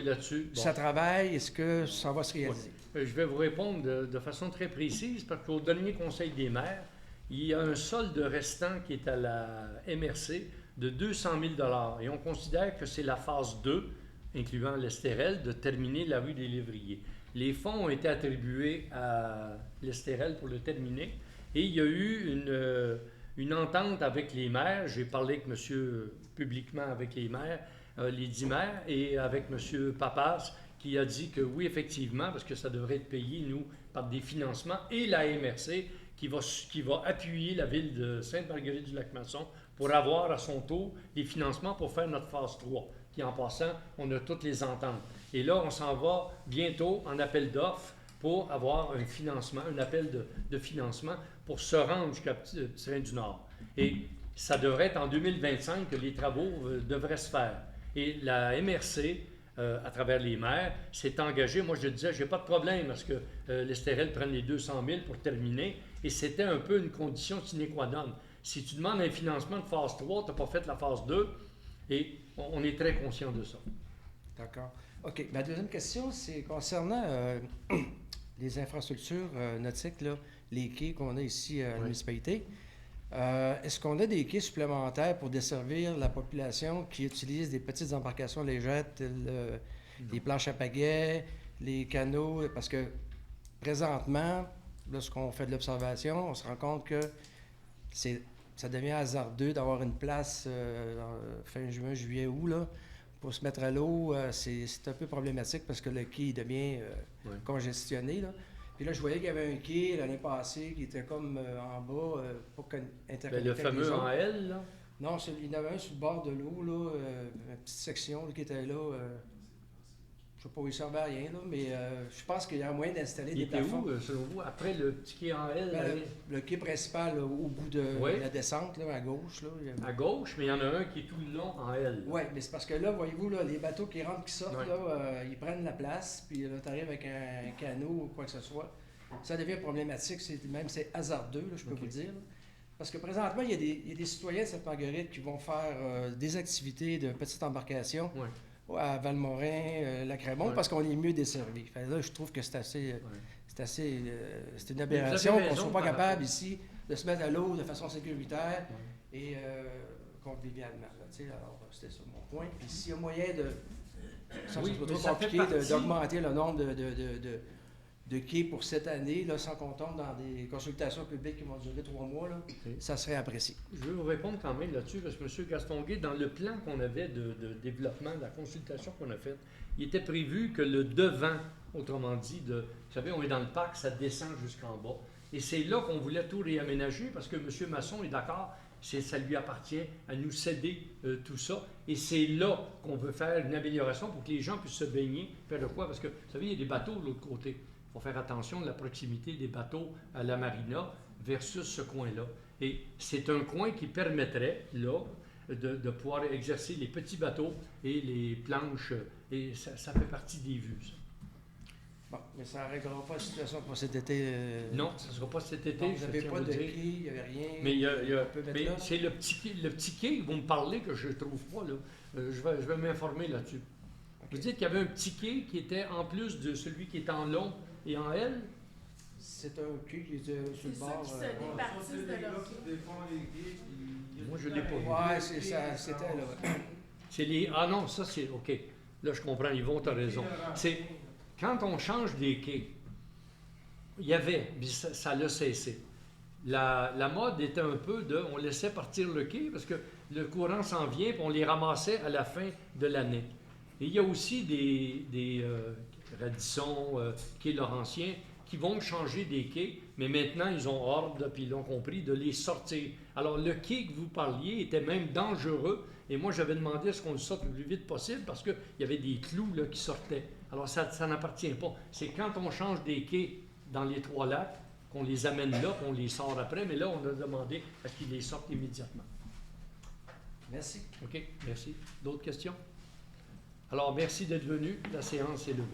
Speaker 13: ça travaille? Est-ce que ça va se réaliser?
Speaker 1: Oui. Je vais vous répondre de façon très précise parce qu'au dernier conseil des maires, il y a un solde restant qui est à la MRC de 200 000 $ et on considère que c'est la phase 2, incluant l'Estérel, de terminer la rue des Lévriers. Les fonds ont été attribués à l'Estérel pour le terminer et il y a eu une entente avec les maires. J'ai parlé avec monsieur publiquement avec les maires, les 10 maires, et avec M. Papas, qui a dit que oui, effectivement, parce que ça devrait être payé, nous, par des financements, et la MRC, qui va appuyer la ville de Sainte-Marguerite-du-Lac-Masson pour avoir à son tour des financements pour faire notre phase 3, qui en passant, on a toutes les ententes. Et là, on s'en va bientôt en appel d'offres pour avoir un financement, un appel de financement pour se rendre jusqu'à Petit-Train-du-Nord. Et ça devrait être en 2025 que les travaux devraient se faire. Et la MRC, à travers les maires, s'est engagée. Moi, je disais, je n'ai pas de problème parce que l'Estérel prenne les 200 000 pour terminer. Et c'était un peu une condition sine qua non. Si tu demandes un financement de phase 3, tu n'as pas fait la phase 2. Et on est très conscient de ça.
Speaker 13: D'accord. OK. Ma deuxième question, c'est concernant les infrastructures nautiques, là, les quais qu'on a ici à la municipalité. Est-ce qu'on a des quais supplémentaires pour desservir la population qui utilise des petites embarcations légères, telles les planches à pagaie, les canots? Parce que présentement, lorsqu'on fait de l'observation, on se rend compte que ça devient hasardeux d'avoir une place fin juin, juillet, août, là, pour se mettre à l'eau. C'est un peu problématique parce que le quai devient congestionné, là. Puis là, je voyais qu'il y avait un quai l'année passée qui était comme en bas pour interconnecter.
Speaker 1: Le fameux en L, là?
Speaker 13: Non, il y en avait un sur le bord de l'eau, là, une petite section là, qui était là. Je ne sais pas où il servait à rien, là, mais je pense qu'il y a moyen d'installer des plafonds.
Speaker 1: Il était où, selon vous, après le petit quai en L?
Speaker 13: Le quai principal, là, au bout de la descente, là, à gauche. Là,
Speaker 1: à gauche, mais il y en a un qui est tout le long en L.
Speaker 13: Oui, mais c'est parce que là, voyez-vous, là, les bateaux qui rentrent, qui sortent, là, ils prennent la place, puis là, tu arrives avec un canot ou quoi que ce soit. Ça devient problématique, c'est hasardeux, là, je peux vous dire. Là. Parce que présentement, il y a des citoyens de Sainte-Marguerite qui vont faire des activités de petites embarcations. À Valmorin, Lac-Raymond, parce qu'on est mieux desservi. Fait là, je trouve que c'est une aberration qu'on ne soit pas capable ici de se mettre à l'eau de façon sécuritaire et convivialement. Alors, c'était ça mon point. Puis s'il y a moyen sans
Speaker 1: Oui,
Speaker 13: que ce soit
Speaker 1: mais
Speaker 13: trop
Speaker 1: ça fait
Speaker 13: compliqué
Speaker 1: partie-
Speaker 13: d'augmenter le nombre de quais pour cette année, là, sans qu'on tombe dans des consultations publiques qui vont durer 3 mois, là, ça serait apprécié.
Speaker 1: Je veux vous répondre quand même là-dessus, parce que M. Gastonguay, dans le plan qu'on avait de développement, de la consultation qu'on a faite, il était prévu que le devant, autrement dit, vous savez, on est dans le parc, ça descend jusqu'en bas. Et c'est là qu'on voulait tout réaménager, parce que M. Masson est d'accord, ça lui appartient à nous céder tout ça. Et c'est là qu'on veut faire une amélioration pour que les gens puissent se baigner, faire de quoi? Parce que, vous savez, il y a des bateaux de l'autre côté. Il faut faire attention de la proximité des bateaux à la marina versus ce coin-là. Et c'est un coin qui permettrait, là, de pouvoir exercer les petits bateaux et les planches. Et ça fait partie des vues, ça.
Speaker 13: Bon, mais ça ne réglera pas la situation pour cet été.
Speaker 1: Non, ce ne sera pas cet été.
Speaker 13: Donc, vous n'avez
Speaker 1: tiens
Speaker 13: pas
Speaker 1: à vous
Speaker 13: de
Speaker 1: dire.
Speaker 13: quai, il n'y avait rien.
Speaker 1: Mais, mais c'est le petit quai, vous me parlez, que je ne trouve pas, là. Je vais m'informer là-dessus.
Speaker 13: Okay.
Speaker 1: Vous dites qu'il y avait un petit quai qui était en plus de celui qui est en long et en L?
Speaker 13: C'est un quai qui est sur le
Speaker 4: C'est
Speaker 13: bord.
Speaker 4: ceux qui se départissent de leur quai.
Speaker 1: Moi, je ne l'ai pas vu.
Speaker 13: Ouais, c'était là.
Speaker 1: C'est les... Ah non, ça c'est... OK. Là, je comprends, Yvon, tu as raison. C'est quand on change des quais, il y avait, mais ça l'a cessé. La mode était un peu de... On laissait partir le quai parce que le courant s'en vient, puis on les ramassait à la fin de l'année. Et il y a aussi des Radisson, quais Laurentien, qui vont changer des quais, mais maintenant, ils ont ordre, puis ils l'ont compris, de les sortir. Alors, le quai que vous parliez était même dangereux, et moi, j'avais demandé à ce qu'on le sorte le plus vite possible, parce qu'il y avait des clous là, qui sortaient. Alors, ça n'appartient pas. C'est quand on change des quais dans les Trois-Lacs, qu'on les amène là, qu'on les sort après, mais là, on a demandé à ce qu'ils les sortent immédiatement.
Speaker 13: Merci.
Speaker 1: OK, merci. D'autres questions? Alors, merci d'être venu. La séance est levée.